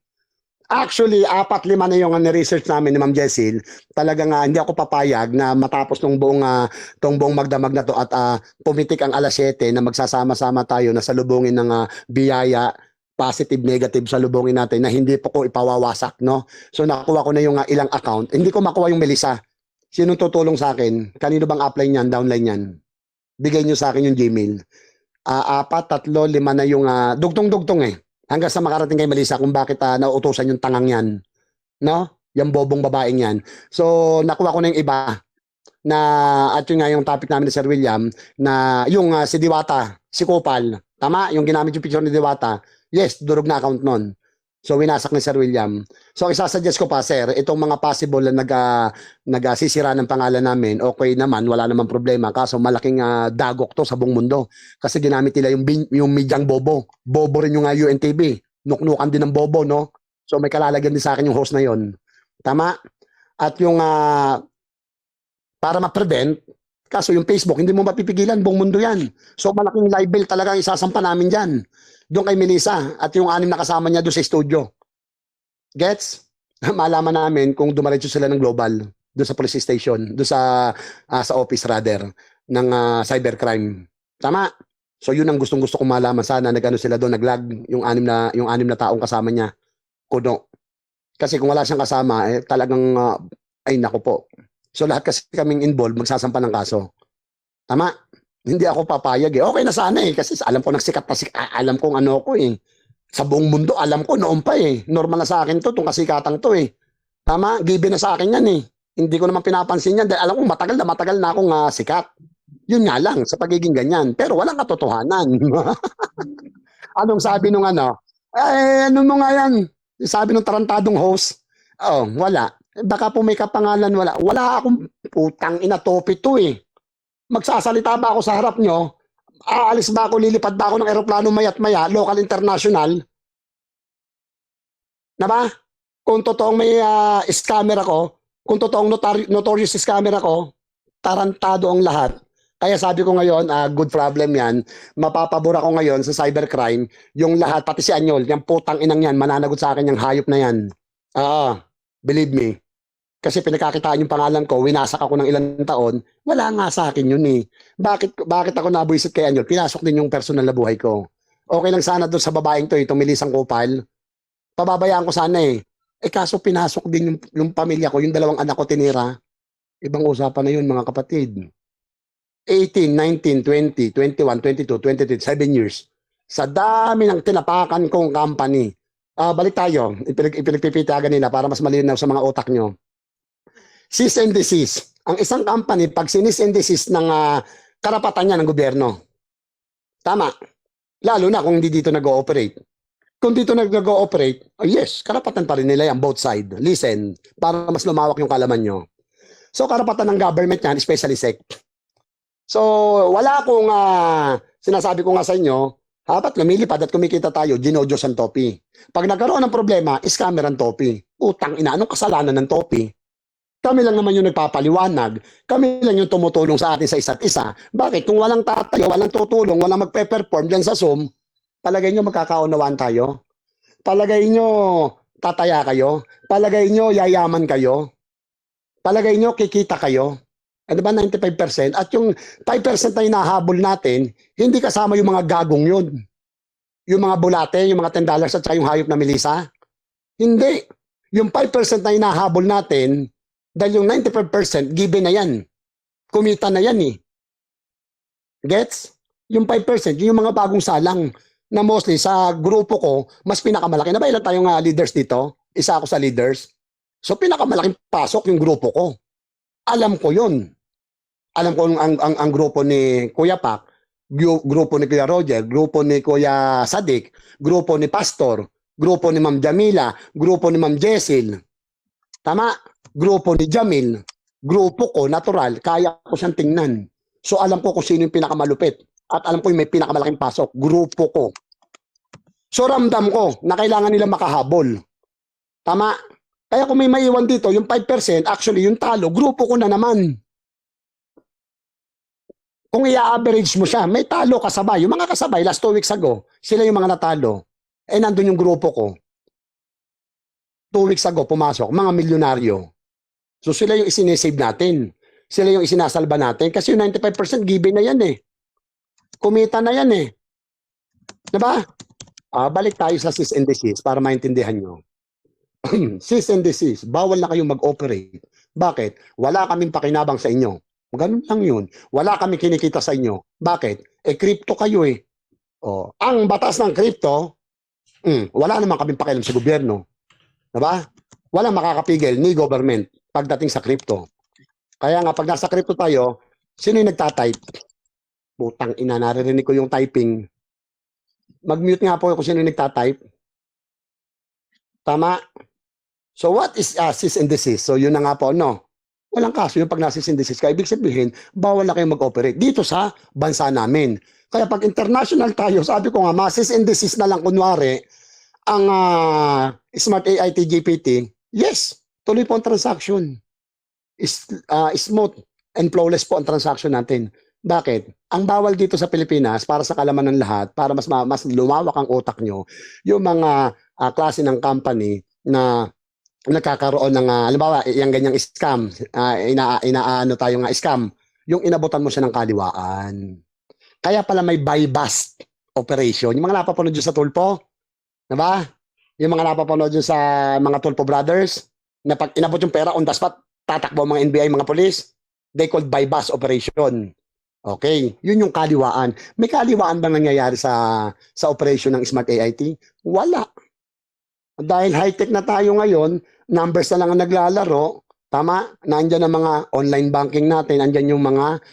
Actually, 4-5 na yung research namin ni Ma'am Jessil. Talagang hindi ako papayag na matapos tong buong magdamag na to at pumitik ang alas 7 na magsasama-sama tayo na salubungin ng biyaya, positive, negative salubungin natin na hindi po ko ipawawasak, no? So nakuha ko na yung ilang account. Hindi ko makuha yung Melissa. Sinong tutulong sa akin? Kanino bang upline yan, downline yan? Bigay nyo sa akin yung Gmail. 4, 3, 5 na yung dugtong-dugtong eh. Hanggang sa makarating kay Melissa kung bakit nauutusan yung tangang yan. No? Yung bobong babaeng yan. So, nakuha ko na yung iba. Na, at yun nga yung topic namin ni Sir William, na yung si Diwata, si Kupal. Tama? Yung ginamit yung picture ni Diwata. Yes, durog na account nun. So, winasak ni Sir William. So, isasuggest ko pa, Sir, itong mga possible na nagsisira ng pangalan namin, okay naman, wala namang problema. Kaso, malaking dagok to sa buong mundo. Kasi ginamit nila yung medyang bobo. Bobo rin yung UNTV. Nuknukan din ng bobo, no? So, may kalalagyan din sa akin yung host na yon. Tama? At yung, para ma-prevent, kaso yung Facebook, hindi mo mapipigilan, buong mundo yan. So, malaking libel talaga ang isasampa namin dyan. Doon kay Melissa at yung 6 na kasama niya doon sa studio. Gets? Malaman namin kung dumaretso sila ng global doon sa police station, doon sa office rather ng cybercrime. Tama? So yun ang gustong-gusto kong malaman. Sana nag-ano sila doon, naglag yung 6 na taong kasama niya. Kuno. Kasi kung wala siyang kasama, talagang ay nako po. So lahat kasi kaming involved, magsasampa ng kaso. Tama? Hindi ako papayag eh. Okay na sana eh. Kasi alam ko nagsikat pa alam kong ano ko eh. Sa buong mundo, alam ko noon pa eh. Normal na sa akin to, itong kasikatang to eh. Tama? Given na sa akin yan eh. Hindi ko naman pinapansin yan dahil alam ko matagal na akong sikat. Yun nga lang, sa pagiging ganyan. Pero walang katotohanan. Anong sabi nung ano? Ano mo nga yan? Sabi nung tarantadong host. Wala. Baka po may kapangalan, wala. Wala akong putang ina topi to eh. Magsasalita ba ako sa harap nyo? Aalis ba ako, lilipad ba ako ng eroplano mayat maya, local, international? Na ba? Kung totoong may scammer ako, kung totoong notorious scammer ako, tarantado ang lahat. Kaya sabi ko ngayon, good problem yan, mapapabura ko ngayon sa cybercrime, yung lahat, pati si Anyol, yung putang inang yan, mananagot sa akin yung hayop na yan. Believe me. Kasi pinagkakitaan yung pangalan ko, winasak ako ng ilang taon, wala nga sa akin yun eh. Bakit ako nabuisit kay Anyol? Pinasok din yung personal na buhay ko. Okay lang sana doon sa babaeng to, itong Melisang Kupal. Pababayaan ko sana eh. Kaso pinasok din yung pamilya ko, yung 2 anak ko tinira. Ibang usapan na yun mga kapatid. 18, 19, 20, 21, 22, 23, 7 years. Sa dami ng tinapakan kong company. Balik tayo, ipinagpipitagan nila para mas malinaw sa mga utak nyo. Cease and desist. Ang isang company, pag sinis and desist ng karapatan niya ng gobyerno. Tama. Lalo na kung hindi dito nag-ooperate. Kung dito nag-ooperate, yes, karapatan pa rin nila yan, both side. Listen, para mas lumawak yung kalaman nyo. So, karapatan ng government yan, especially SEC. So, wala akong sinasabi ko nga sa inyo, dapat lumilipad at kumikita tayo, Ginojo ang topi. Pag nagkaroon ng problema, scammer ang topi. Utang ina, anong kasalanan ng topi? Kami lang naman yung nagpapaliwanag. Kami lang yung tumutulong sa atin sa isa't isa. Bakit? Kung walang tatayo, walang tutulong, walang magpe-perform dyan sa Zoom, palagay nyo magkakaunawaan tayo? Palagay nyo tataya kayo? Palagay nyo yayaman kayo? Palagay nyo kikita kayo? Ano ba 95%? At yung 5% na hinahabol natin, hindi kasama yung mga gagong yun. Yung mga bulate, yung mga $10 at saka yung hayop na Melissa. Hindi. Yung 5% na hinahabol natin, dahil yung 95% given na yan. Kumita na yan eh. Gets? Yung 5%, yung mga bagong salang na mostly sa grupo ko, mas pinakamalaki. Na ba ilan tayong leaders dito? Isa ako sa leaders. So pinakamalaking pasok yung grupo ko. Alam ko yun. Alam ko ang grupo ni Kuya Pak, grupo ni Kuya Roger, grupo ni Kuya Sadik, grupo ni Pastor, grupo ni Ma'am Jamila, grupo ni Ma'am Jessel. Tama? Grupo ni Jamil. Grupo ko, natural, kaya ko siyang tingnan. So alam ko kung sino yung pinakamalupit. At alam ko yung may pinakamalaking pasok. Grupo ko. So ramdam ko na kailangan nila makahabol. Tama? Kaya kung may maiwan dito, yung 5%, actually yung talo, grupo ko na naman. Kung i-average mo siya, may talo kasabay. Yung mga kasabay, last 2 weeks ago, sila yung mga natalo. Eh, nandun yung grupo ko. 2 weeks ago, pumasok, mga milyonaryo. So, sila yung isinisave natin. Sila yung isinasalba natin. Kasi yung 95% given na yan eh. Kumita na yan eh. Diba? Balik tayo sa cease and desist para maintindihan nyo. Cease and desist, bawal na kayong mag-operate. Bakit? Wala kaming pakinabang sa inyo. Ganun lang yun. Wala kami kinikita sa inyo. Bakit? Crypto kayo eh. Ang batas ng crypto, wala naman kaming pakialam sa gobyerno. Diba? Walang makakapigil ni government pagdating sa crypto. Kaya nga, pag nasa crypto tayo, sino yung nagtatype? Putang ina, naririnig ko yung typing. Mag-mute nga po kung sino yung nagtatype. Tama? So what is cease and desist? So yun na nga po, no? Walang kaso yung pag na-cease and desist ka. Ibig sabihin, bawal na kayong mag-operate dito sa bansa namin. Kaya pag international tayo, sabi ko nga, ma-cease and desist na lang kunwari, ang Smart AI GPT, yes, tuloy po ang transaction. Smooth and flawless po ang transaction natin. Bakit? Ang bawal dito sa Pilipinas, para sa kalaman ng lahat, para mas lumawak ang utak nyo, yung mga klase ng company na nagkakaroon ng, halimbawa, yung ganyang scam, inaano tayo nga scam, yung inabutan mo siya ng kaliwaan. Kaya pala may buy-bust operation. Yung mga napapanood dyan sa Tulpo, diba? Yung mga napapanood dyan sa mga Tulpo Brothers, na pag inabot yung pera on the spot, tatakbo ang mga NBI, mga police, they called buy-bust operation. Okay, yun yung kaliwaan. May kaliwaan bang nangyayari sa operation ng Smart AIT? Wala. Dahil high-tech na tayo ngayon, numbers na lang ang naglalaro, tama? Nandiyan ang mga online banking natin, nandiyan yung mga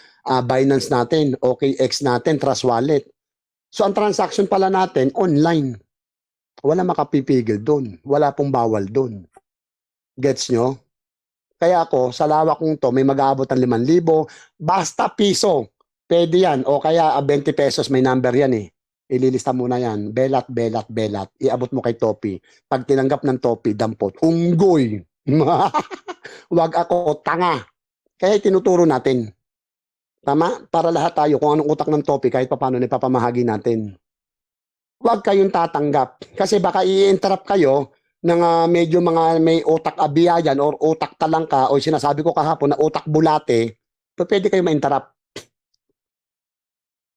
Binance natin, OKX natin, Trust Wallet. So ang transaction pala natin, online. Wala makapipigil doon. Wala pong bawal doon. Gets nyo? Kaya ako, sa lawak kong to, may mag-aabot ng 5,000, basta piso. Pwede yan. O kaya 20 pesos, may number yan eh. Ililista muna yan. Belat, belat, belat. Iabot mo kay Topi. Pag tinanggap ng Topi, dampot. Unggoy. Wag ako, tanga. Kaya tinuturo natin. Tama? Para lahat tayo, kung anong utak ng Topi, kahit paano ipapamahagi natin. Wag kayong tatanggap. Kasi baka i-interrupt kayo ng medyo mga may utak abiyayan or utak talangka o sinasabi ko kahapon na utak bulate, pwede kayo ma-interrupt.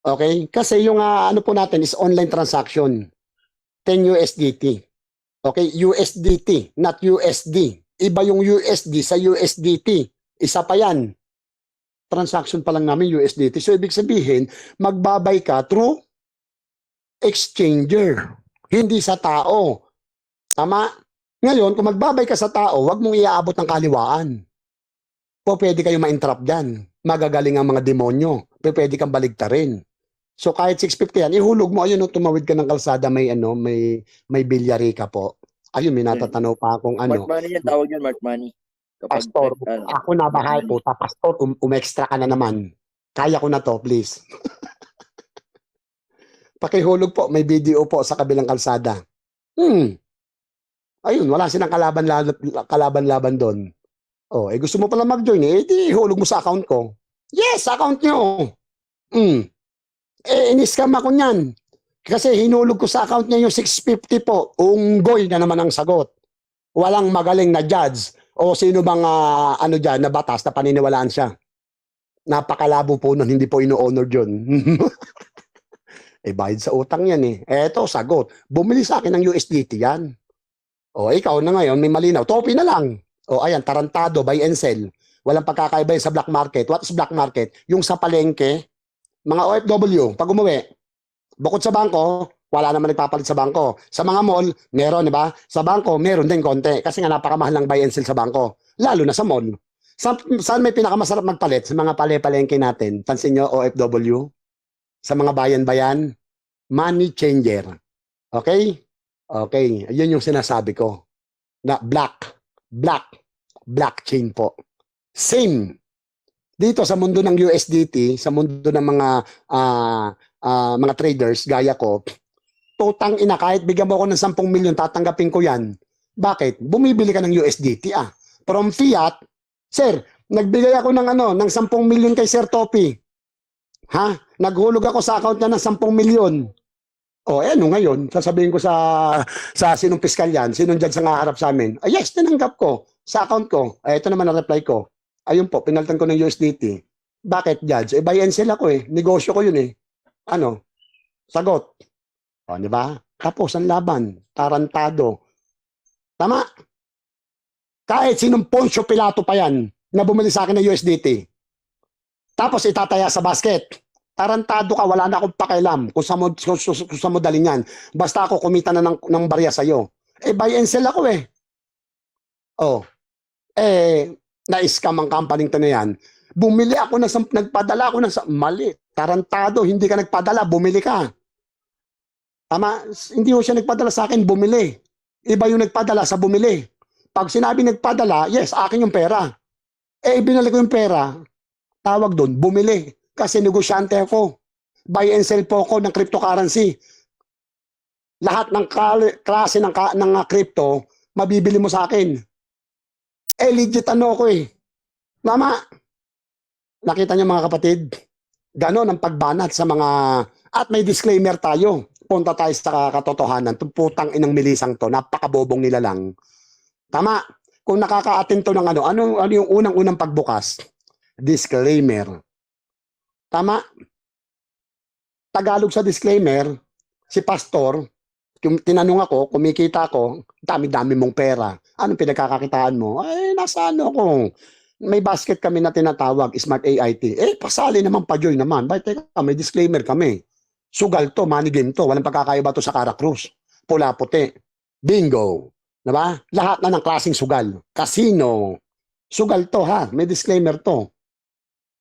Okay? Kasi yung ano po natin is online transaction. 10 USDT. Okay? USDT, not USD. Iba yung USD sa USDT. Isa pa yan. Transaction pa lang namin USDT. So, ibig sabihin, magbabay ka through exchanger. Hindi sa tao. Tama? Ngayon, kung magbabay ka sa tao, wag mong iaabot ng kaliwaan. Po, pwede kayo ma-interrupt dyan. magagaling ang mga demonyo. Pwede kang baligtarin. So kahit 650 yan, ihulog mo, ayun, tumawid ka ng kalsada, may may bilyari ka po. Ayun, may natatanaw pa akong Mark money yan, tawag yun, Mark money. Kapag, pastor, ano, ako na bahay po, pastor, umextra ka na naman. Kaya ko na to, please. Pakihulog po, may video po sa kabilang kalsada. Ayun, wala silang kalaban-laban doon. Oh, gusto mo pala mag-join, di hulog mo sa account ko. Yes, account nyo. Iniscam ako niyan. Kasi hinulog ko sa account niya yung 650 po. Unggoy na naman ang sagot. Walang magaling na judge o sino bang ano dyan na batas na paniniwalaan siya. Napakalabo po nun, hindi po ino-honor yun. Bayad sa utang yan Eto, sagot. Bumili sa akin ng USDT yan. O, ikaw na ngayon, may malinaw. Topi na lang. O, ayan, tarantado, buy and sell. Walang pagkakaiba sa black market. What is black market? Yung sa palengke, mga OFW, pag umuwi, bukod sa bangko, wala naman nagpapalit sa bangko. Sa mga mall, meron, di ba? Sa bangko, meron din konti. Kasi nga napakamahal ng buy and sell sa bangko. Lalo na sa mall. Saan may pinakamasarap magpalit? Sa mga palengke natin. Pansin nyo, OFW? Sa mga bayan-bayan, money changer. Okay? Okay. Yun yung sinasabi ko. Na blockchain po. Same. Dito sa mundo ng USDT, sa mundo ng mga traders, gaya ko, tutang ina, kahit bigyan mo ako ng 10 milyon, tatanggapin ko yan. Bakit? Bumibili ka ng USDT From fiat, sir, nagbigay ako ng 10 milyon kay Sir Topi. Naghulog ako sa account niya ng 10 milyon. Ano ngayon? Sasabihin ko sa sinong piskal yan, sinong judge ang haharap sa amin. Yes, tinanggap ko sa account ko. Ito naman ang reply ko. Ayun po, pinaltan ko ng USDT. Bakit, judge? Buy and sell ako Negosyo ko yun Ano? Sagot. Di ba? Tapos ang laban. Tarantado. Tama? Kahit sinong Poncio Pilato pa yan na bumili sa akin ng USDT. Tapos itataya sa basket. Tarantado ka, wala na akong pakialam kung sa mo dalhin yan. Basta ako kumita na ng barya sa'yo. Buy and sell ako na-scam ang company to na yan. Bumili ako nagpadala ako ng mali. Tarantado, hindi ka nagpadala, bumili ka. Tama, hindi ko siya nagpadala sa akin, bumili. Iba yung nagpadala sa bumili. Pag sinabi nagpadala, yes, akin yung pera. Binalik ko yung pera, tawag doon, bumili. Kasi negosyante ako. Buy and sell po ako ng cryptocurrency. Lahat ng klase ng crypto, mabibili mo sa akin. Legit ako Tama. Nakita niyo mga kapatid? Ganon ang pagbanat sa mga... At may disclaimer tayo. Punta tayo sa katotohanan. Putang inang milisang to. Napakabobong nila lang. Tama. Kung nakaka-attend to ng ano yung unang-unang pagbukas? Disclaimer. Tama. Tagalog sa disclaimer, si pastor, tinanong ako, kumikita ako, dami-dami mong pera. Anong pinagkakakitaan mo? Nasa ko. May basket kami na tinatawag, Smart AIT. Pasali naman, pa-join naman. Bakit may disclaimer kami. Sugal to, money game to. Walang pagkakaiba to sa Cara Cruz. Pula-puti. Bingo. Diba? Lahat na ng klaseng sugal. Casino. Sugal to may disclaimer to.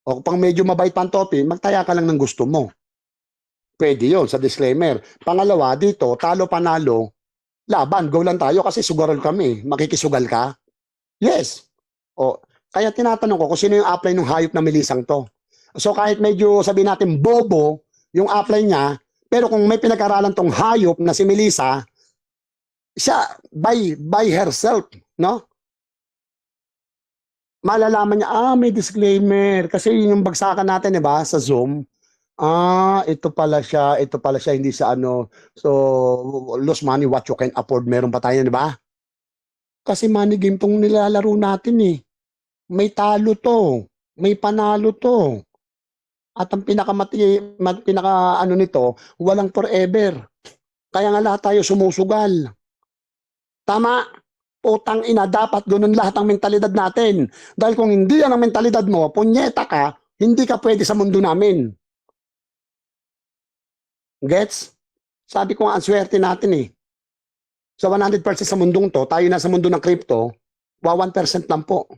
O pang medyo mabait pang Topi, magtaya ka lang ng gusto mo. Pwede yun sa disclaimer. Pangalawa, dito, talo panalo, laban, go lang tayo kasi sugaral kami. Makikisugal ka? Yes. Kaya tinatanong ko kung sino yung upline ng hayop na milisang to. So kahit medyo sabihin natin bobo yung upline niya, pero kung may pinag-aralan tong hayop na si Melissa, siya by herself, no? Malalaman niya, may disclaimer. Kasi yun yung bagsakan natin, diba, sa Zoom. Ito pala siya, hindi sa So, lose money, what you can afford. Meron pa tayo, diba? Kasi money game tong nilalaro natin May talo to. May panalo to. At ang pinaka nito, walang forever. Kaya nga lahat tayo sumusugal. Tama? Putang ina, dapat ganun lahat ang mentalidad natin. Dahil kung hindi yan ang mentalidad mo, punyeta ka, hindi ka pwede sa mundo namin. Gets? Sabi ko nga, ang swerte natin So 100% sa mundong to, tayo na sa mundo ng crypto, 1% lang po.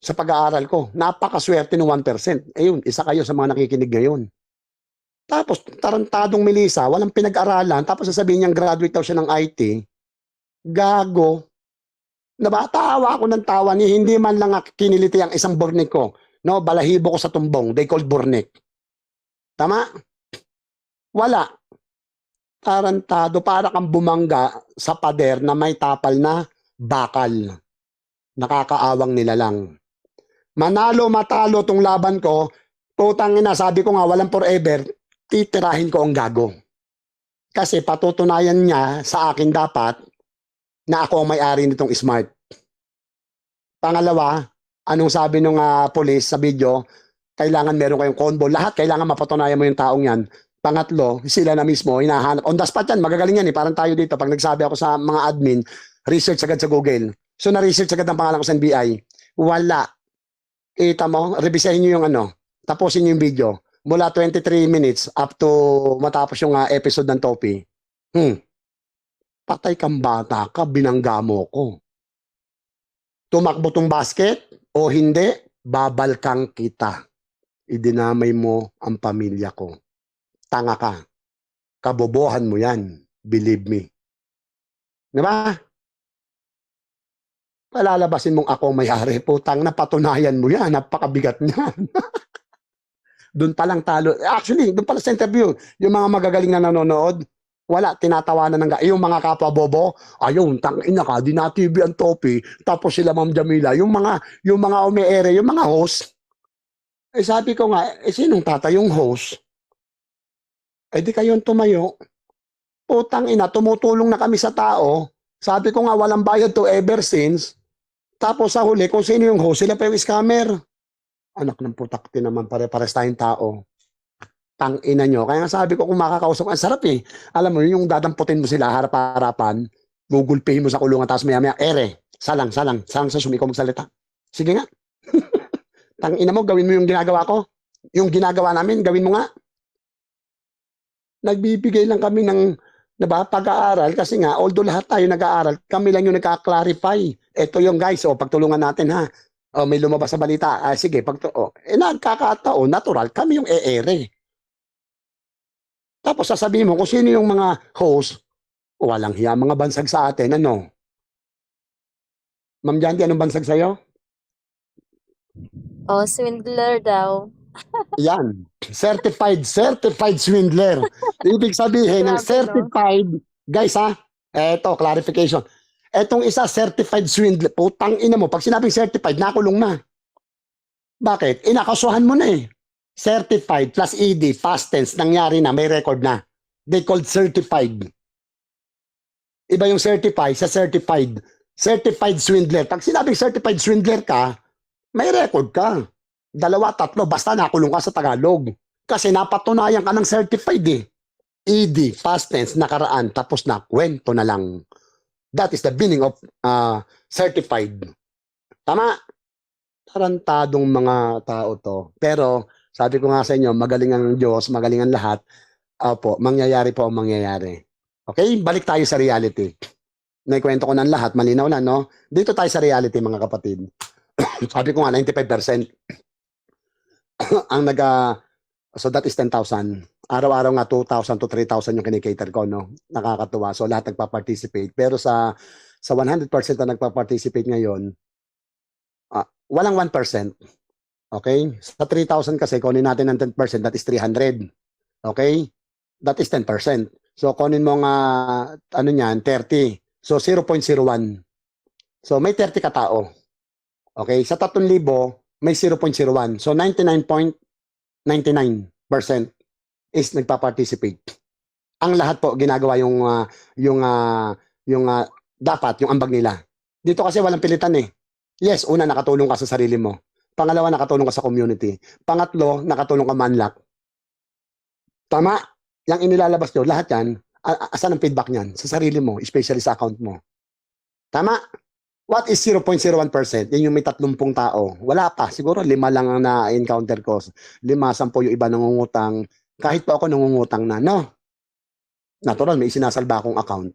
sa pag-aaral ko. Napakaswerte ng 1%. Ayun, isa kayo sa mga nakikinig ngayon. Tapos, tarantadong Melissa, walang pinag-aralan, tapos sasabihin niyang graduate daw siya ng IT. Gago. Nabatawa ako ng tawa ni hindi man lang kiniliti ang isang burnik ko. No, balahibo ko sa tumbong. They called burnik. Tama? Wala. Tarantado, para kang bumangga sa pader na may tapal na bakal. Nakakaawang nila lang. Manalo, matalo tong laban ko, putang ina, sabi ko nga, walang forever, titirahin ko ang gago. Kasi patutunayan niya sa akin dapat na ako ang may-ari nitong smart. Pangalawa, anong sabi nung police sa video, kailangan meron kayong combo. Lahat kailangan mapatunayan mo yung taong yan. Pangatlo, sila na mismo, hinahanap. On the spot yan, magagaling yan eh. Parang tayo dito, pag nagsabi ako sa mga admin, research agad sa Google. So na-research agad ang pangalan ko sa NBI. Wala. Kita mo, revisahin nyo yung tapusin nyo yung video. Mula 23 minutes up to matapos yung episode ng Topi. Patay kang bata ka, binangga mo ko. Tumakbo tong basket o hindi, babalkang kita. Idinamay mo ang pamilya ko. Tanga ka. Kabobohan mo yan. Believe me. Diba? Palalabasin mong ako may-ari. Putang na, patunayan mo yan. Napakabigat niyan. Doon pa lang talo. Actually, doon pala sa interview, yung mga magagaling na nanonood, wala, tinatawanan ng yung mga kapwa bobo, ayun, tangina ka, di na TV ang Topi, tapos sila Ma'am Jamila, yung mga umi-ere, yung mga host. Eh sabi ko nga, sinong tatay yung host? Eh di kayong tumayo. Putang ina, tumutulong na kami sa tao. Sabi ko nga, walang bayad to ever since. Tapos sa huli, kung sino yung host, sila pa yung scammer. Anak ng putakti naman, pare-pares tayong tao. Tangina nyo. Kaya nga sabi ko, kung makakausap, ang sarap eh. Alam mo, yung dadamputin mo sila harap-harapan, Google Pay mo sa kulungan, tapos maya-maya, salang sa sumiko magsalita. Sige nga. Tangina mo, gawin mo yung ginagawa ko. Yung ginagawa namin, gawin mo nga. Nagbibigay lang kami ng pag-aaral kasi nga, although lahat tayo nag-aaral, kami lang yung nagka-clarify. Ito yung guys, pagtulungan natin ha. May lumabas sa balita. Sige, nagkakataon, natural, kami yung e-ere. Tapos sasabihin mo kung sino yung mga host, walang hiya, mga bansag sa atin, ano? Ma'am Jandy, anong bansag sa'yo? Oh, swindler daw. Yan. Certified swindler. Ibig sabihin ng Grabe, no? certified, guys ha, eto, clarification. Etong isa, certified swindler. Putang ina mo, pag sinabing certified, nakulong na. Bakit? Inakasuhan mo na eh. Certified plus ED, past tense, nangyari na, may record na. They called certified. Iba yung certified sa certified. Certified swindler. Pag sinabing certified swindler ka, may record ka. 2, 3, basta nakulong ka sa Tagalog. Kasi napatunayan ka ng certified eh. ED, past tense, nakaraan, tapos na, kwento na lang. That is the meaning of certified. Tama? Tarantadong mga tao to. Pero, sabi ko nga sa inyo, magaling ang Diyos, magaling ang lahat. Opo, mangyayari po ang mangyayari. Okay? Balik tayo sa reality. Naikwento ko ng lahat, malinaw na, no? Dito tayo sa reality, mga kapatid. Sabi ko nga, 95%. Ang so that is 10,000. Araw-araw nga 2,000 to 3,000 yung kinikater ko, no? Nakakatuwa. So lahat nagpa-participate. Pero sa 100% na nagpa-participate ngayon, walang 1%. Okay? Sa 3,000 kasi, kunin natin ng 10%, that is 300. Okay? That is 10%. So kunin mo nga, 30. So 0.01. So may 30 katao. Okay? Sa 3,000, may 0.01. So 99.99% is nagpa-participate. Ang lahat po ginagawa dapat yung ambag nila. Dito kasi walang pilitan eh. Yes, una nakatulong ka sa sarili mo. Pangalawa, nakatulong ka sa community. Pangatlo, nakatulong ka manlak. Tama? Yang inilalabas nyo, lahat yan, asan ang feedback niyan? Sa sarili mo, especially sa account mo. Tama? What is 0.01%? Yan yung may 30 tao. Wala pa. Siguro 5 lang ang na-encounter ko. 5, 10 yung iba nangungutang. Kahit pa ako nangungutang na, no? Natural, may isinasalba akong account.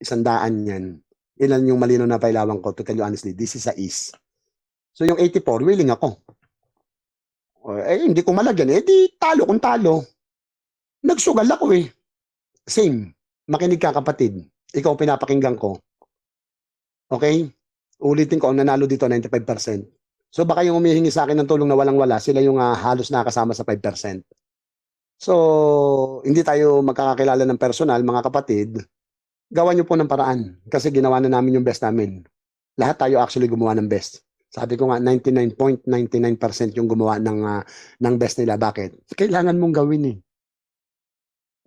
100 yan. Ilan yung malino na pailawang ko, to tell you honestly, this is a is. So yung 84, willing ako. Hindi ko malagyan. Di talo kung talo. Nagsugal ako eh. Same. Makinig ka kapatid. Ikaw pinapakinggan ko. Okay? Ulitin ko, ang nanalo dito 95%. So baka yung humihingi sa akin ng tulong na walang-wala, sila yung halos nakasama sa 5%. So, hindi tayo magkakakilala ng personal, mga kapatid. Gawan niyo po ng paraan kasi ginawa na namin yung best namin. Lahat tayo actually gumawa ng best. Sabi ko nga 99.99% yung gumawa ng best nila. Bakit? Kailangan mong gawin eh.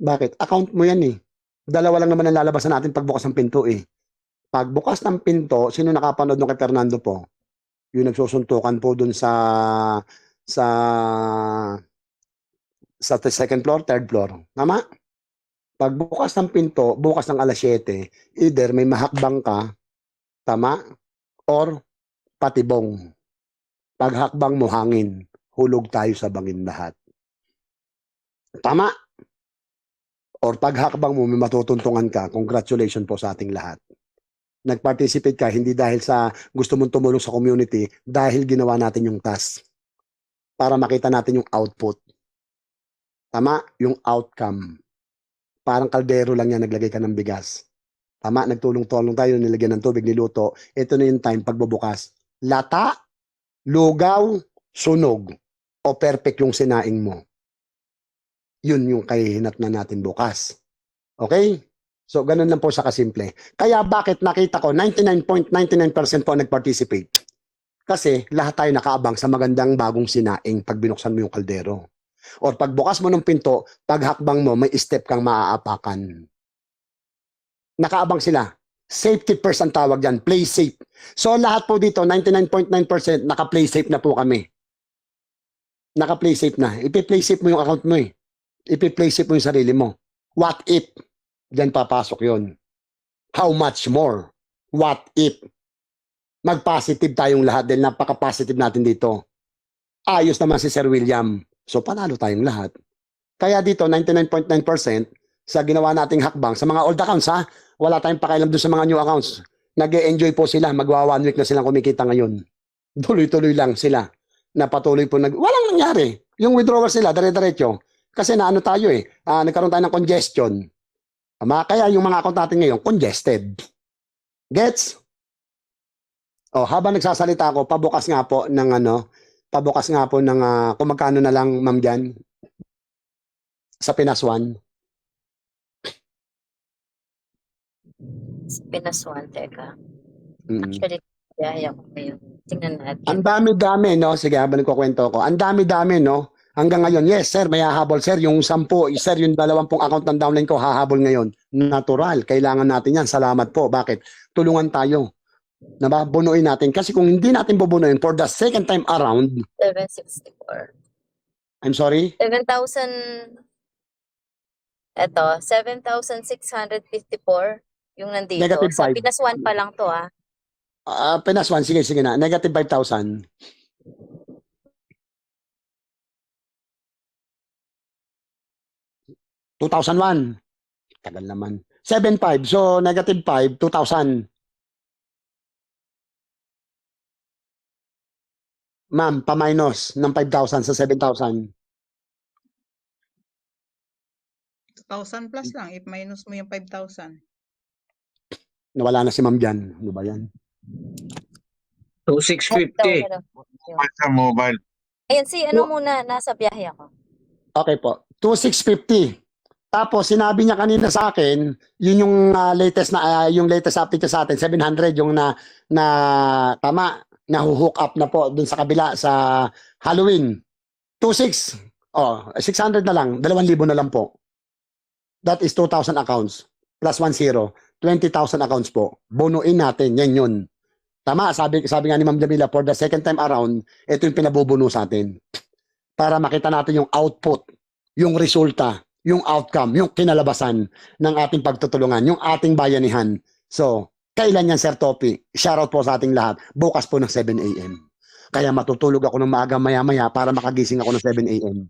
Bakit? Account mo yan eh. Dalawa lang naman ang lalabasan natin pagbukas ng pinto eh. Pagbukas ng pinto, sino nakapanood nung kay Fernando po? Yung nagsusuntukan po dun sa second floor, third floor. Tama? Pagbukas ng pinto, bukas ng alas 7, either may mahakbang ka, tama? Or patibong. Paghakbang mo hangin, hulog tayo sa bangin lahat. Tama? Or paghakbang mo, may matutuntungan ka, congratulations po sa ating lahat. Nag-participate ka, hindi dahil sa gusto mong tumulong sa community, dahil ginawa natin yung task. Para makita natin yung output. Tama? Yung outcome. Parang kaldero lang yan, naglagay ka ng bigas. Tama? Nagtulong-tulong tayo, nilagyan ng tubig, niluto. Ito na yung time pagbubukas. Lata, lugaw, sunog. O perfect yung sinaing mo. Yun yung kahihinat na natin bukas. Okay? So, ganun lang po sa kasimple. Kaya bakit nakita ko 99.99% po nag-participate? Kasi lahat tayo nakaabang sa magandang bagong sinaing pag binuksan mo yung kaldero. Or pagbukas mo ng pinto, paghakbang mo, may step kang maaapakan. Nakaabang sila. Safety first ang tawag dyan. Play safe. So lahat po dito, 99.9% naka-play safe na po kami. Naka-play safe na. Ipi-play safe mo yung account mo eh. Ipi-play safe mo yung sarili mo. What if? Diyan papasok yon. How much more? What if? Mag-positive tayong lahat dahil napaka-positive natin dito. Ayos naman si Sir William. So, panalo tayong lahat. Kaya dito, 99.9% sa ginawa nating hakbang, sa mga old accounts ha, wala tayong pakialam doon sa mga new accounts. Nag-e-enjoy po sila, magwa 1 week na silang kumikita ngayon. Tuloy-tuloy lang sila. Napatuloy po, walang nangyari. Yung withdrawal sila, dire-diretso. Kasi naano tayo eh, nagkaroon tayo ng congestion. Kaya yung mga account natin ngayon, congested. Gets? Habang nagsasalita ako, pabukas nga po ng kung magkano na lang, ma'am, dyan sa Pinas One. Pinas 1, teka. Mm. Actually, yaya ko ngayon. Tingnan natin. Ang dami-dami, no? Sige, habang nagkukwento ko. Ang dami-dami, no? Hanggang ngayon, yes, sir, may hahabol, sir. Yung 10, sir, yung 20 account ng downline ko, hahabol ngayon. Natural. Kailangan natin yan. Salamat po. Bakit? Tulungan tayo. Diba? Bunuin natin. Kasi kung hindi natin bubunuin for the second time around, 764. I'm sorry? 7,000. Ito, 7,654 yung nandito. Negative Sa 5. Pinas 1 pa lang to ah. Pinas One, sige na. Negative 5,000. $2,001. Tagal naman. 7,500. So, negative 5, 2,000. Ma'am, pa-minus ng 5,000 sa 7,000. 2,000 plus lang if minus mo yung 5,000. Nawala na si ma'am dyan. Ano ba yan? 2,650. Sa mobile. Ayan, muna, nasa biyahe ako. Okay po. 2,650. Tapos, sinabi niya kanina sa akin, yun yung latest update niya sa atin, 700, yung tama, nahuhook up na po dun sa kabila sa Halloween. 2,600. 600 na lang. 2,000 na lang po. That is 2,000 accounts. Plus 10. 20,000 accounts po. Bunuin natin. Yan yun. Tama, sabi nga ni Ma'am Jamila, for the second time around, ito yung pinabubuno sa atin. Para makita natin yung output, yung resulta, yung outcome, yung kinalabasan ng ating pagtutulungan, yung ating bayanihan. So, kailan yan, Sir Topi? Shoutout po sa ating lahat. Bukas po ng 7 a.m. Kaya matutulog ako ng maaga maya-maya para makagising ako ng 7 a.m.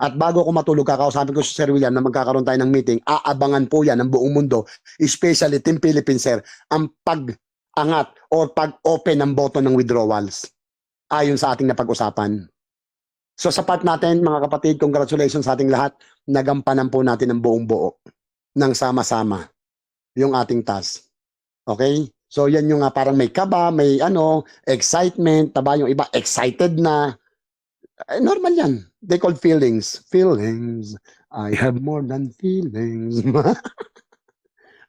At bago ako matulog, kakausapin ko si Sir William na magkakaroon tayo ng meeting. Aabangan po yan ng buong mundo, especially Team Philippines, sir, ang pag-angat or pag-open ng button ng withdrawals. ayon sa ating napag-usapan. So sa part natin, mga kapatid, congratulations sa ating lahat. Nagampanan po natin ang buong buo ng sama-sama yung ating task. Okay? So yan yung parang may kaba, may excitement, taba yung iba excited na. Normal yan. They call feelings. Feelings. I have more than feelings.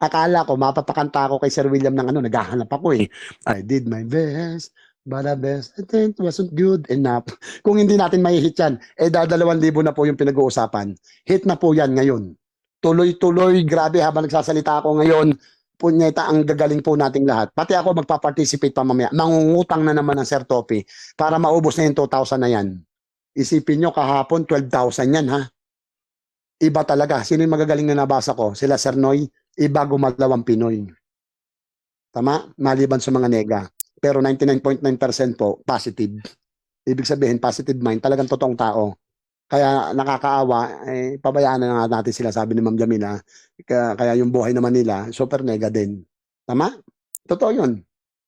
Akala ko, mapapakanta ako kay Sir William ng naghahanap ako eh. I did my best, but the best I think wasn't good enough. Kung hindi natin may hit yan, 2,000 na po yung pinag-uusapan. Hit na po yan ngayon. Tuloy-tuloy, grabe habang nagsasalita ako ngayon, punyeta, ang gagaling po nating lahat. Pati ako magpa-participate pa mamaya. Mangungutang na naman ng Sir Topi para maubos na yung 2,000 na yan. Isipin nyo, kahapon 12,000 yan ha. Iba talaga. Sino yung magagaling na nabasa ko? Sila Sir Noy, iba gumalaw ang Pinoy. Tama? Maliban sa mga nega. Pero 99.9% po, positive. Ibig sabihin, positive mind, talagang totoong tao. Kaya nakakaawa, pabayaan na nga natin sila, sabi ni Ma'am Jamila. Kaya yung buhay naman nila, super nega din. Tama? Totoo yun.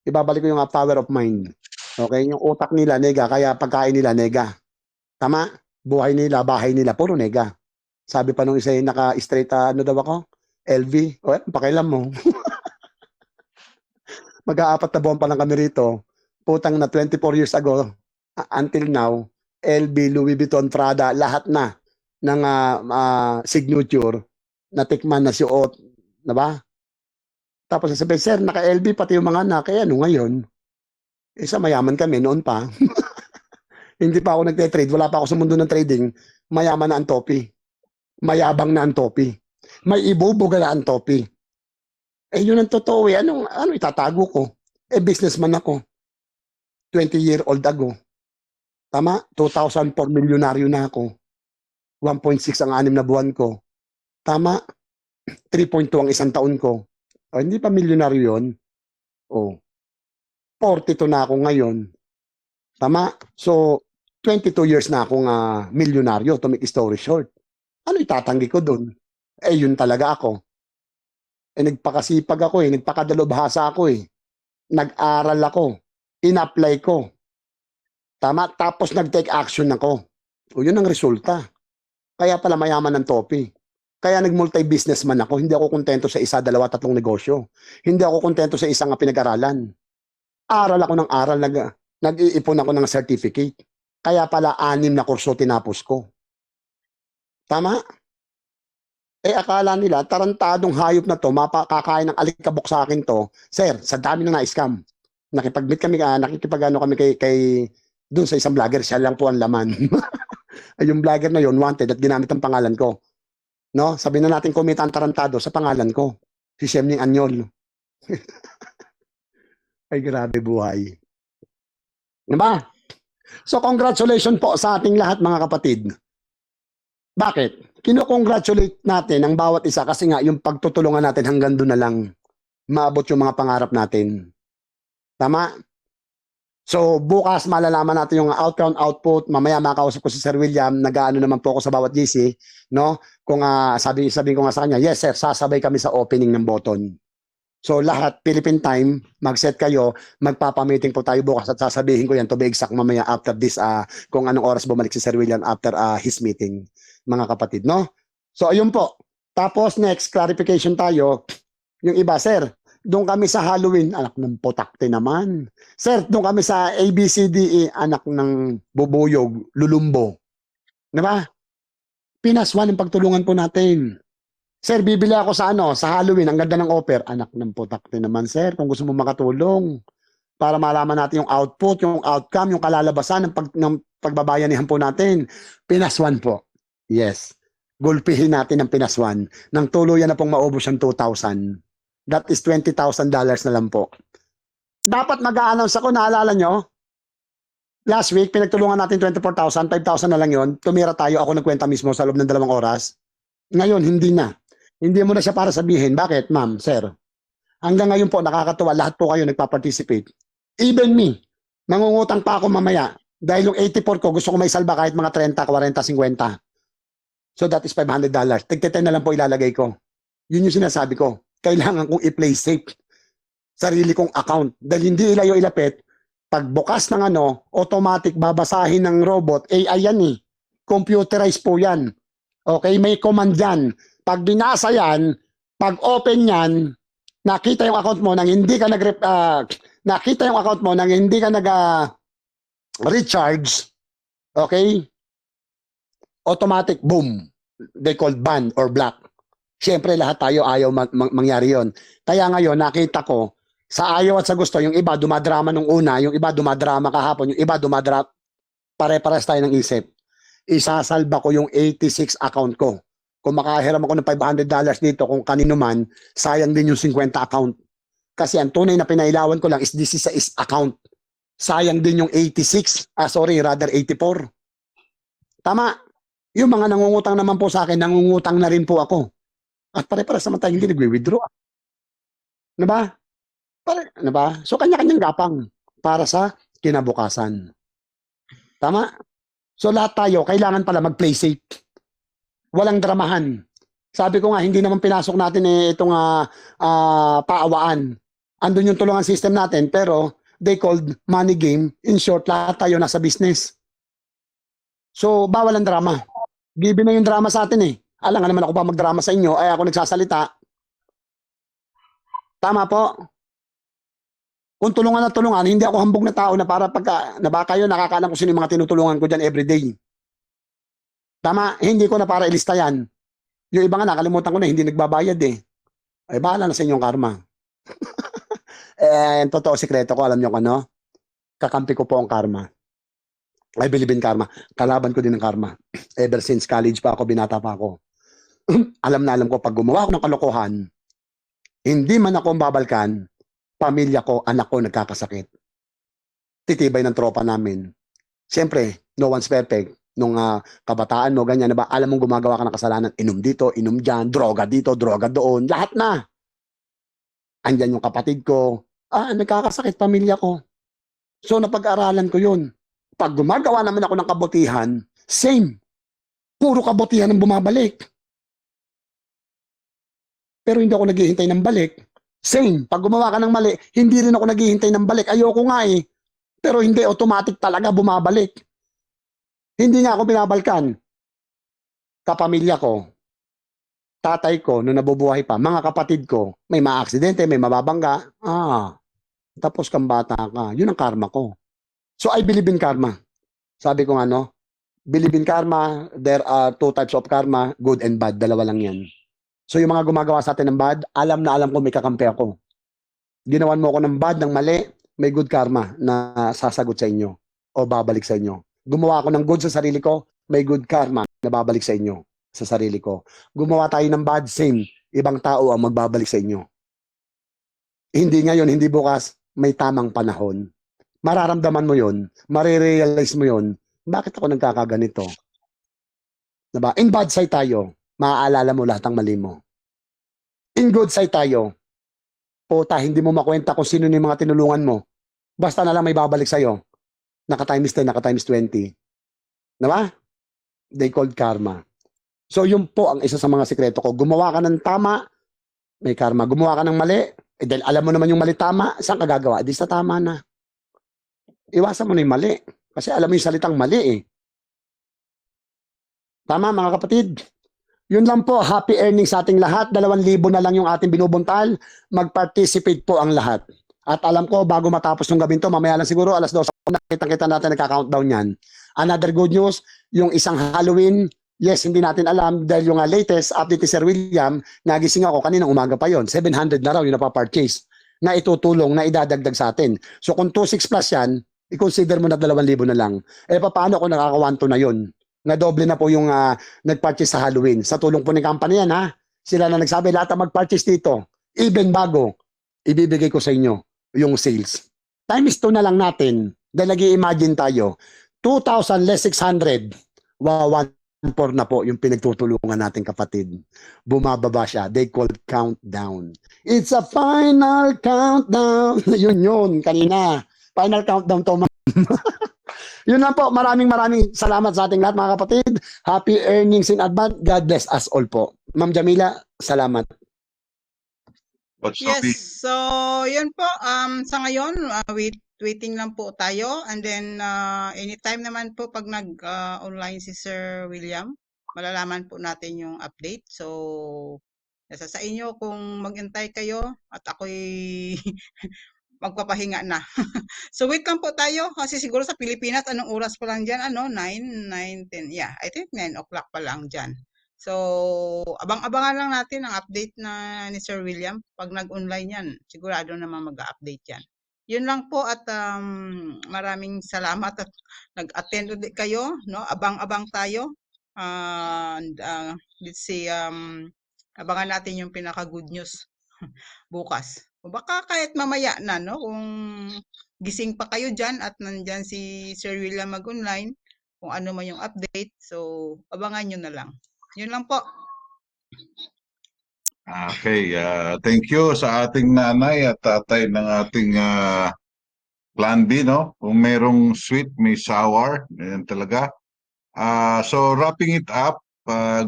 Ibabalik ko yung power of mind. Okay? Yung utak nila, nega. Kaya pagkain nila, nega. Tama? Buhay nila, bahay nila, puro nega. Sabi pa nung isa yung naka-straight, daw ako? LV. O, pakialam mo. Mag-aapat na buwan pa lang kami rito. Putang na 24 years ago, until now, LV, Louis Vuitton, Prada, lahat na ng signature, natikman na si Ot, na ba? Tapos sasabihin, sir, naka-LV pati yung mga anak, kaya ngayon, isa mayaman kami noon pa. Hindi pa ako nagte-trade, wala pa ako sa mundo ng trading, mayaman na ang topi. Mayabang na ang topi. May ibubuga na ang topi. Yun ang totoo eh. Ano itatago ko? Businessman ako. 20-year-old ago. Tama? 2004 milyonaryo na ako. 1.6 ang 6 na buwan ko. Tama? 3.2 ang isang taon ko. Hindi pa milyonaryo yun. 42 na ako ngayon. Tama? So, 22 years na akong milyonaryo, to make story short. Ano itatanggi ko dun? Yun talaga ako. Nagpakasipag ako nagpakadalubhasa ako Nag-aral ako. In-apply ko. Tama? Tapos nag-take action ako. Yun ang resulta. Kaya pala mayaman ng topi. Kaya nag-multi-businessman ako. Hindi ako kontento sa 1, 2, 3 negosyo. Hindi ako kontento sa isang pinag-aralan. Aral ako ng aral. Nag-iipon ako ng certificate. Kaya pala 6 na kurso tinapos ko. Tama? Akala nila, tarantadong hayop na to, mapakakain ng alikabok sa akin to. Sir, sa dami na na-scam. Nakipag-meet kami, nakikipag-ano kami kay doon sa isang vlogger, siya lang po ang laman. Yung vlogger na yon wanted at ginamit ang pangalan ko. No? Sabi na natin kumita ang tarantado sa pangalan ko. Si Shemning Anyol. Ay, grabe buhay. Diba? So, congratulations po sa ating lahat mga kapatid. Bakit? Kino-congratulate natin ang bawat isa kasi nga yung pagtutulungan natin hanggang doon na lang maabot yung mga pangarap natin. Tama? So, bukas malalaman natin yung output. Mamaya makausap ko si Sir William. Nag-aano naman po ako sa bawat GC. No? Kung sabihin ko nga sa kanya, yes sir, sasabay kami sa opening ng button. So, lahat, Philippine time, mag-set kayo, magpapamiting po tayo bukas at sasabihin ko yan to be exact mamaya after this, kung anong oras bumalik si Sir William after his meeting, mga kapatid, no? So, ayun po. Tapos, next, clarification tayo. Yung iba, sir, doon kami sa Halloween, anak ng putakte naman. Sir, doon kami sa ABCDE, anak ng bubuyog, lulumbo. Diba? Pinaswan ang pagtulungan po natin. Sir, bibili ako sa sa Halloween, ang ganda ng offer. Anak ng putakte naman, sir, kung gusto mo makatulong. Para malaman natin yung output, yung outcome, yung kalalabasan ng pagbabayanihan po natin. Pinaswan po. Yes. Gulpihin natin ang pinaswan. Nang tuluyan na pong maubos ang 2,000. That is $20,000 na lang po. Dapat mag-a-announce ako, naalala nyo? Last week, pinagtulungan natin 24,000, 5,000 na lang yon. Tumira tayo, ako nagkwenta mismo sa loob ng 2 oras. Ngayon, hindi na. Hindi mo na siya para sabihin. Bakit, ma'am, sir? Hanggang ngayon po, nakakatuwa. Lahat po kayo nagpa-participate. Even me, mangungutang pa ako mamaya. Dahil yung 84 ko, gusto ko may salba kahit mga 30, 40, 50. So that is $500. Tigte-10 na lang po ilalagay ko. Yun yung sinasabi ko. Kailangan kong i-play safe sarili kong account. Dahil hindi ilayo ilapit, Pagbukas ng ano, automatic babasahin ng robot, AI yan eh. Computerized po yan. Okay, may command yan. Pag binasa yan, pag open yan, nakita yung account mo nang hindi ka nakita yung account mo nang hindi ka recharge, okay? Automatic boom. They call ban or block. Siyempre lahat tayo ayaw mangyari yon. Kaya ngayon nakita ko sa ayaw at sa gusto, yung iba dumadrama nung una, yung iba dumadrama kahapon, yung iba dumadrama, pare-pares tayo ng isip. Isasalba ko yung 86 account ko. Kung makahiram ako ng $500 dito, kung kanino man, sayang din yung 50 account. Kasi ang tunay na pinailawan ko lang is this is account. Sayang din yung 86, rather 84. Tama. Yung mga nangungutang naman po sa akin, nangungutang na rin po ako. At pare-pares naman tayo hindi nagwi-withdraw. Ano ba? Ano ba? So kanya-kanyang gapang para sa kinabukasan. Tama? So lahat tayo, kailangan pala mag-play safe. Walang dramahan. Sabi ko nga, hindi naman pinasok natin itong paawaan. Andun yung tulungan system natin, pero they called money game. In short, lahat tayo nasa business. So, bawal ang drama. Given na yung drama sa atin eh. Alam nga naman ako ba magdrama sa inyo, ay ako nagsasalita. Tama po. Kung tulungan na tulungan, hindi ako hambog na tao na para pagka nabaka yun, nakakaalam ko sino yung mga tinutulungan ko dyan everyday. Tama, hindi ko na para ilista yan. Yung iba nga nakalimutan ko na, hindi nagbabayad eh. Ay, bahala na sa inyong karma. Totoo, sikreto ko, alam nyo ko, no? Kakampi ko po ang karma. I believe in karma. Kalaban ko din ng karma. Ever since college pa ako, binata pa ako. Alam na alam ko, pag gumawa ako ng kalokohan, hindi man ako babalkan, pamilya ko, anak ko nagkakasakit. Titibay ng tropa namin. Siyempre, no one's perfect. Nung kabataan mo, ganyan na ba, alam mong gumagawa ka ng kasalanan, inom dito, inom dyan, droga dito, droga doon, lahat na. Andyan yung kapatid ko, nagkakasakit pamilya ko. So, napag-aralan ko yun. Pag gumagawa naman ako ng kabutihan, same. Puro kabutihan ang bumabalik. Pero hindi ako naghihintay ng balik. Same. Pag gumawa ka ng mali, hindi rin ako naghihintay ng balik. Ayoko nga eh. Pero hindi, automatic talaga bumabalik. Hindi nga ako binabalkan. Kapamilya ko, tatay ko, nung nabubuhay pa, mga kapatid ko, may maaksidente, may mababangga. Tapos kang bata ka. Yun ang karma ko. So I believe in karma. Sabi ko nga, no? Believe in karma, there are two types of karma, good and bad. Dalawa lang yan. So yung mga gumagawa sa atin ng bad, alam na alam ko may kakampi ako. Ginawan mo ako ng bad, ng mali, may good karma na sasagot sa inyo o babalik sa inyo. Gumawa ako ng good sa sarili ko, may good karma na babalik sa inyo sa sarili ko. Gumawa tayo ng bad, same. Ibang tao ang magbabalik sa inyo. Hindi ngayon, hindi bukas, may tamang panahon. Mararamdaman mo yon, marirealize mo yon, bakit ako nagkakaganito? Diba? In bad side tayo, maaalala mo lahat ng mali mo. In good side tayo, puta, hindi mo makwenta kung sino yung mga tinulungan mo. Basta na lang may babalik sa'yo. Naka-times 10, naka-times 20. Diba? They called karma. So yun po ang isa sa mga sikreto ko. Gumawa ka ng tama, may karma. Gumawa ka ng mali, dahil alam mo naman yung mali tama, saan ka gagawa? Di sa tama na. Iwasan mo na yung mali. Kasi alam mo yung salitang mali eh. Tama mga kapatid? Yun lang po, happy earnings sa ating lahat. 2,000 na lang yung ating binubuntal. Mag-participate po ang lahat. At alam ko, bago matapos yung gabing to, mamaya lang siguro, alas 12, nakita natin nagka-countdown yan. Another good news, yung isang Halloween, yes, hindi natin alam, dahil yung latest update ni Sir William, nagising ako, kaninang umaga pa yon, 700 na raw yung napapurchase, na itutulong, na idadagdag sa atin. So kung 2,600 plus yan, i-consider mo na 2,000 na lang. Paano kung nakaka-1,200 na yon? Na doble na po yung nag-purchase sa Halloween. Sa tulong po ng company yan, ha? Sila na nagsabi, lahat ang mag-purchase dito. Even bago, ibibigay ko sa inyo yung sales. Times 2 na lang natin. Dahil nag-i-imagine tayo, 2,000 less 600, 1,400 na po yung pinagtutulungan natin kapatid. Bumababa siya. They call countdown. It's a final countdown. yun, kanina. Final countdown to. Yun lang po. Maraming salamat sa ating lahat mga kapatid. Happy earnings in advance. God bless us all po. Ma'am Jamila, salamat. What's Yes, so yun po, sa ngayon, waiting lang po tayo. And then, anytime naman po pag nag-online si Sir William, malalaman po natin yung update. So, nasa sa inyo kung maghintay kayo at ako'y magpapahinga na. So, wait lang po tayo kasi siguro sa Pilipinas, anong oras pa lang dyan? 9, 10. Yeah, I think 9 o'clock pa lang dyan. So, abang-abangan lang natin ang update na ni Sir William. Pag nag-online yan, sigurado naman mag-update yan. Yun lang po at maraming salamat at nag-attend ulit kayo, no? Abang-abang tayo. And let's see, abangan natin yung pinaka-good news bukas. O baka kahit mamaya na, no? Kung gising pa kayo dyan at nandyan si Sir William mag-online, kung ano man yung update. So, abangan nyo na lang. Yun lang po. Okay, thank you sa ating nanay at tatay ng ating Plan B, no? Kung merong sweet, may sour. Yan talaga. So, wrapping it up,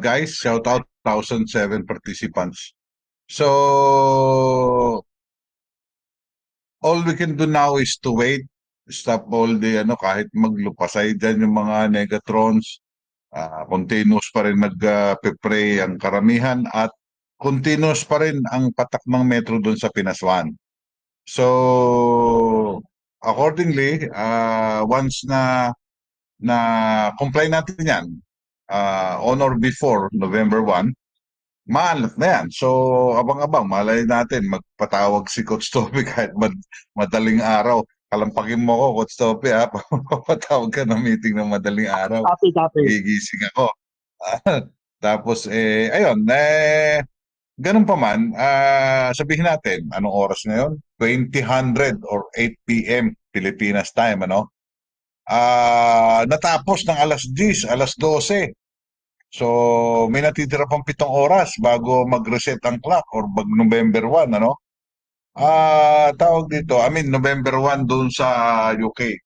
guys, shout out 1,007 participants. So, all we can do now is to wait. Stop all the, kahit maglupasay dyan yung mga Negatrons. Continuous pa rin nag-pray ang karamihan at continuous pa rin ang patak ng metro doon sa Pinaswan. So, accordingly, once na comply natin yan, on or before November 1, maalat na yan. So, abang-abang, malay natin, magpatawag si Coach Toby kahit madaling araw. Kalampagin mo ko, Coach Toby, ha? Papatawag ka ng meeting ng madaling araw. Copy. Gigising ako. Tapos, ayun, ganun pa man, sabihin natin, anong oras ngayon? 20:00 or 8 p.m. Pilipinas time, ano? Natapos ng alas 10, alas 12. So, may natitira pang 7 oras bago mag-reset ang clock or November 1, ano? Tawag dito, November 1 doon sa UK.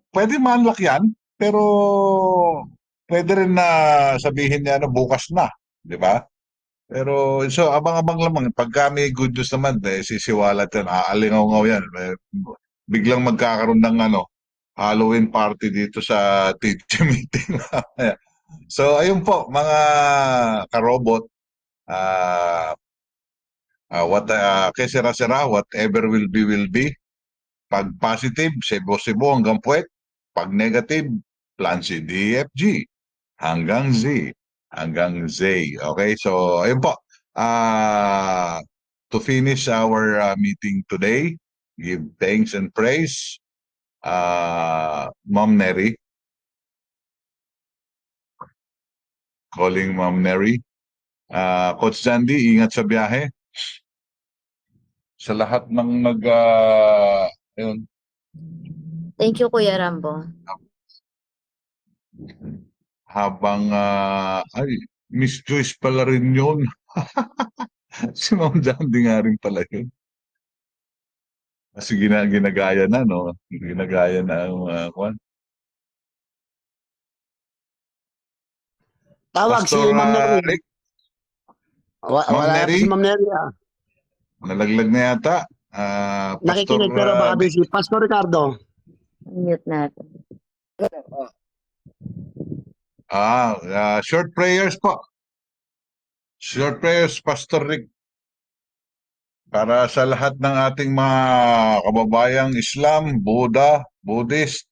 Pwede man yan, pero pwede rin na sabihin niya bukas na, di ba? Pero so abang-abang lamang pag may good news naman sisiwalat yan, aalingaw-ngaw yan. Biglang magkakaroon ng Halloween party dito sa teacher meeting. So ayun po mga karobot, kay sira-sira, whatever will be. Pag positive, Cebu hanggang Puwet. Pag negative, plan C, D, F, G. Hanggang Z. Hanggang Z. Okay, so ayun po. To finish our meeting today, give thanks and praise. Ma'am Neri. Calling Ma'am Neri. Coach Jandy, ingat sa biyahe. Sa lahat ng ayun. Thank you, Kuya Rambo. Habang, Miss Joyce pala rin yun. Si Ma'am Jandy nga rin pala yun. Kasi ginagaya na, no? Ginagaya na ang kwan. Tawag si Pastor Ma'am Neri. Rick, Wala na Neri? si Ma'am Neri. nalaglag na yata. Pastor Nakikinig pero baka busy. Pastor Ricardo. Mute natin. Short prayers po. Short prayers, Pastor Rick. Para sa lahat ng ating mga kababayang Islam, Buddha, Buddhist,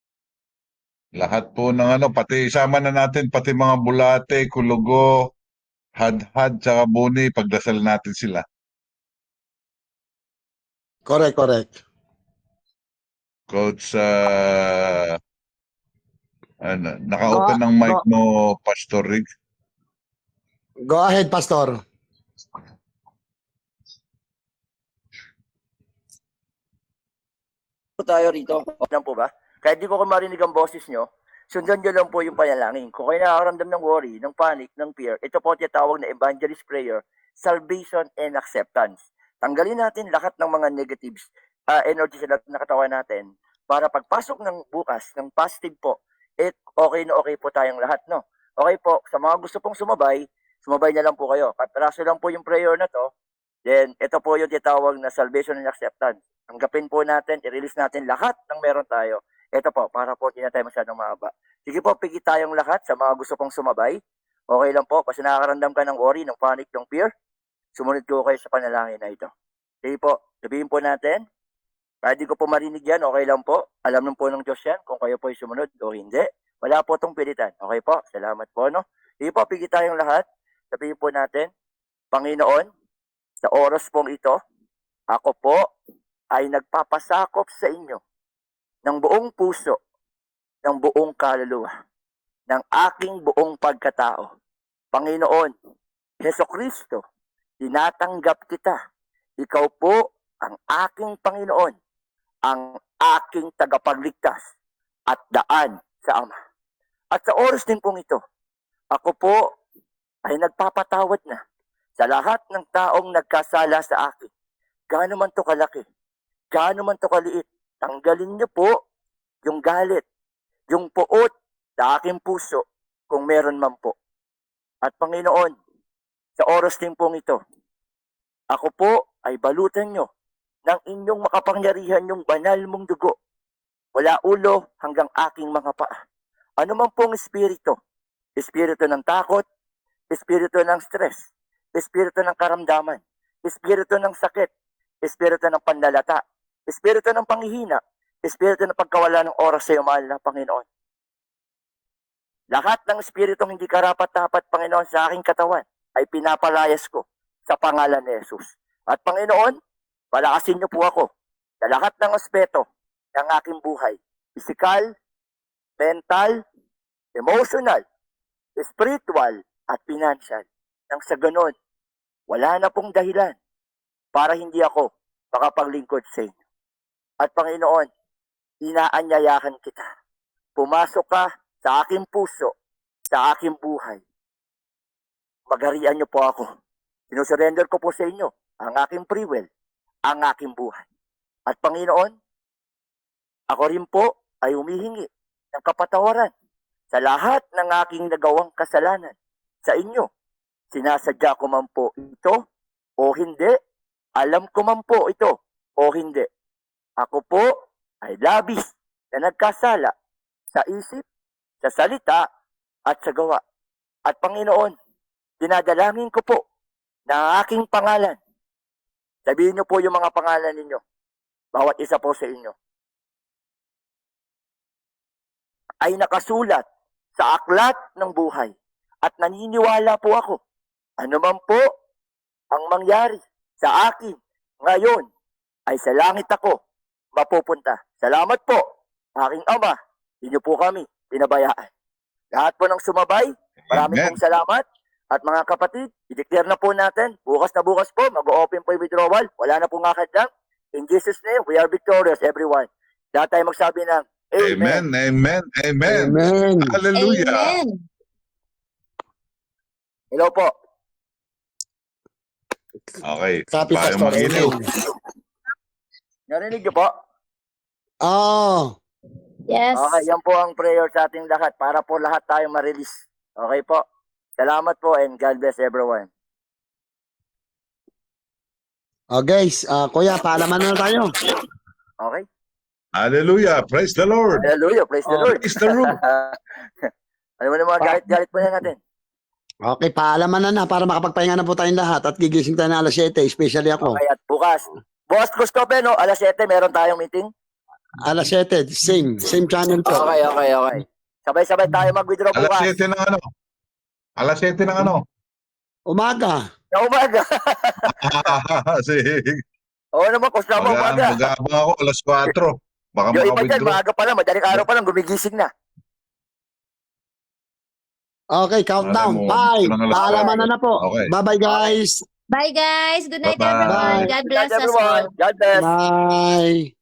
lahat po ng pati isama na natin, pati mga Bulate, Kulugo, Hadhad, tsaka Buni, pagdasal natin sila. Correct. Coach, naka-open ang mic mo, Pastor Rick. Go ahead, Pastor. Po tayo rito. Okay lang po ba? Kahit di ko marinig ang boses nyo, sundan nyo lang po yung panalangin. Kung kayo nakakaramdam ng worry, ng panic, ng fear, ito po tinatawag na evangelist prayer, salvation and acceptance. Tanggalin natin lahat ng mga negatives, energy sa nakatawan natin para pagpasok ng bukas, ng positive po, okay na okay po tayong lahat, no? Okay po, sa mga gusto pong sumabay na lang po kayo. Kapiraso lang po yung prayer na to, Then, ito po yung tinatawag na salvation and acceptance. Tanggapin po natin, i-release natin lahat ng meron tayo. Ito po, para po hindi na tayo masyadong mahaba. Sige po, pigi tayong lahat sa mga gusto pong sumabay. Okay lang po, kasi nakakaramdam ka ng worry, ng panic, ng fear. Sumunod ko kayo sa panalangin na ito. Sige po, sabihin po natin, kahit di ko po marinig yan, okay lang po. Alam nun po ng Diyos yan kung kayo po ay sumunod o hindi. Wala po itong pilitan. Okay po, salamat po, no? Sige po, pigi tayong lahat. Sabihin po natin, Panginoon, sa oras pong ito, ako po ay nagpapasakop sa inyo ng buong puso, ng buong kaluluwa, ng aking buong pagkatao. Panginoon, Hesukristo, tinatanggap kita. Ikaw po ang aking Panginoon, ang aking tagapagligtas at daan sa Ama. At sa oras din pong ito, ako po ay nagpapatawad na sa lahat ng taong nagkasala sa akin. Gaano man to kalaki, gaano man to kaliit, tanggalin niyo po yung galit, yung puot sa aking puso kung meron man po. At Panginoon, sa oras din pong ito, ako po ay balutan nyo ng inyong makapangyarihan yung banal mong dugo. Wala ulo hanggang aking mga paa. Ano man pong espiritu, espiritu ng takot, espiritu ng stress, espiritu ng karamdaman, espiritu ng sakit, espiritu ng panlalata, espiritu ng panghihina, espiritu ng pagkawala ng oras sa iyo, mahal na Panginoon. Lahat ng espiritong hindi karapat-dapat, Panginoon, sa aking katawan ay pinapalayas ko sa pangalan ni Jesus. At Panginoon, palakasin niyo po ako sa lahat ng aspeto ng aking buhay. Physical, mental, emotional, spiritual, at financial. Nang sa ganon, wala na pong dahilan para hindi ako makapaglingkod sa inyo. At Panginoon, inaanyayahan kita. Pumasok ka sa aking puso, sa aking buhay. Magharian niyo po ako. Sinusurrender ko po sa inyo ang aking free will, ang aking buhay. At Panginoon, ako rin po ay humihingi ng kapatawaran sa lahat ng aking nagawang kasalanan sa inyo. Sinasadya ko man po ito o hindi, alam ko man po ito o hindi. Ako po ay labis na nagkasala sa isip, sa salita at sa gawa. At Panginoon, dinadalangin ko po na aking pangalan. Sabihin niyo po yung mga pangalan ninyo. Bawat isa po sa inyo ay nakasulat sa aklat ng buhay. At naniniwala po ako, ano man po ang mangyari sa akin ngayon, ay sa langit ako mapupunta. Salamat po, aking Ama, inyo po kami pinabayaan. Lahat po ng sumabay, maraming Amen. pong salamat. At mga kapatid, i-declare na po natin, bukas na bukas po, mag-open po yung withdrawal. Wala na pong akadang. In Jesus' name, we are victorious, everyone. Lahat tayo magsabi ng Amen. Amen. Amen. Amen. Amen. Hallelujah. Amen. Hello po. Okay. Copy, Tayo Pastor. mag-iniw. Amen. Narinig niyo po? Oh, Yes. Okay, yan po ang prayer sa ating lahat para po lahat tayo ma-release. Okay po. Salamat po and God bless everyone. guys, kuya, paalaman na tayo. Okay? Hallelujah. Praise the Lord. Hallelujah. Praise the Lord. Praise the Lord. Ano mo na mga galit-galit po na natin? Okay, paalaman na para makapagpahinga na po tayong lahat at gigising tayo na alas 7, especially ako. Okay, at bukas. Boss Christophe, no? Alas 7, meron tayong meeting? Alas 7, same channel po. Okay. Sabay-sabay tayo mag-withdraw Alas bukas. 7 ng ano? Alas 7 ng ano? Umaga. Sa umaga. Sige. Oo naman, kung sa umaga. Mag-aabang ako alas 4. Baka Yung iba dyan, maka-withdraw. maaga pa lang, madaling araw pa lang, gumigising na. Okay, countdown. Alam mo, 5. gusto ng alas Paalaman 4. na po. Okay. Bye-bye, guys. Bye guys. Good night Bye-bye. everyone. God Good night, bless us everyone. all. God bless. Bye.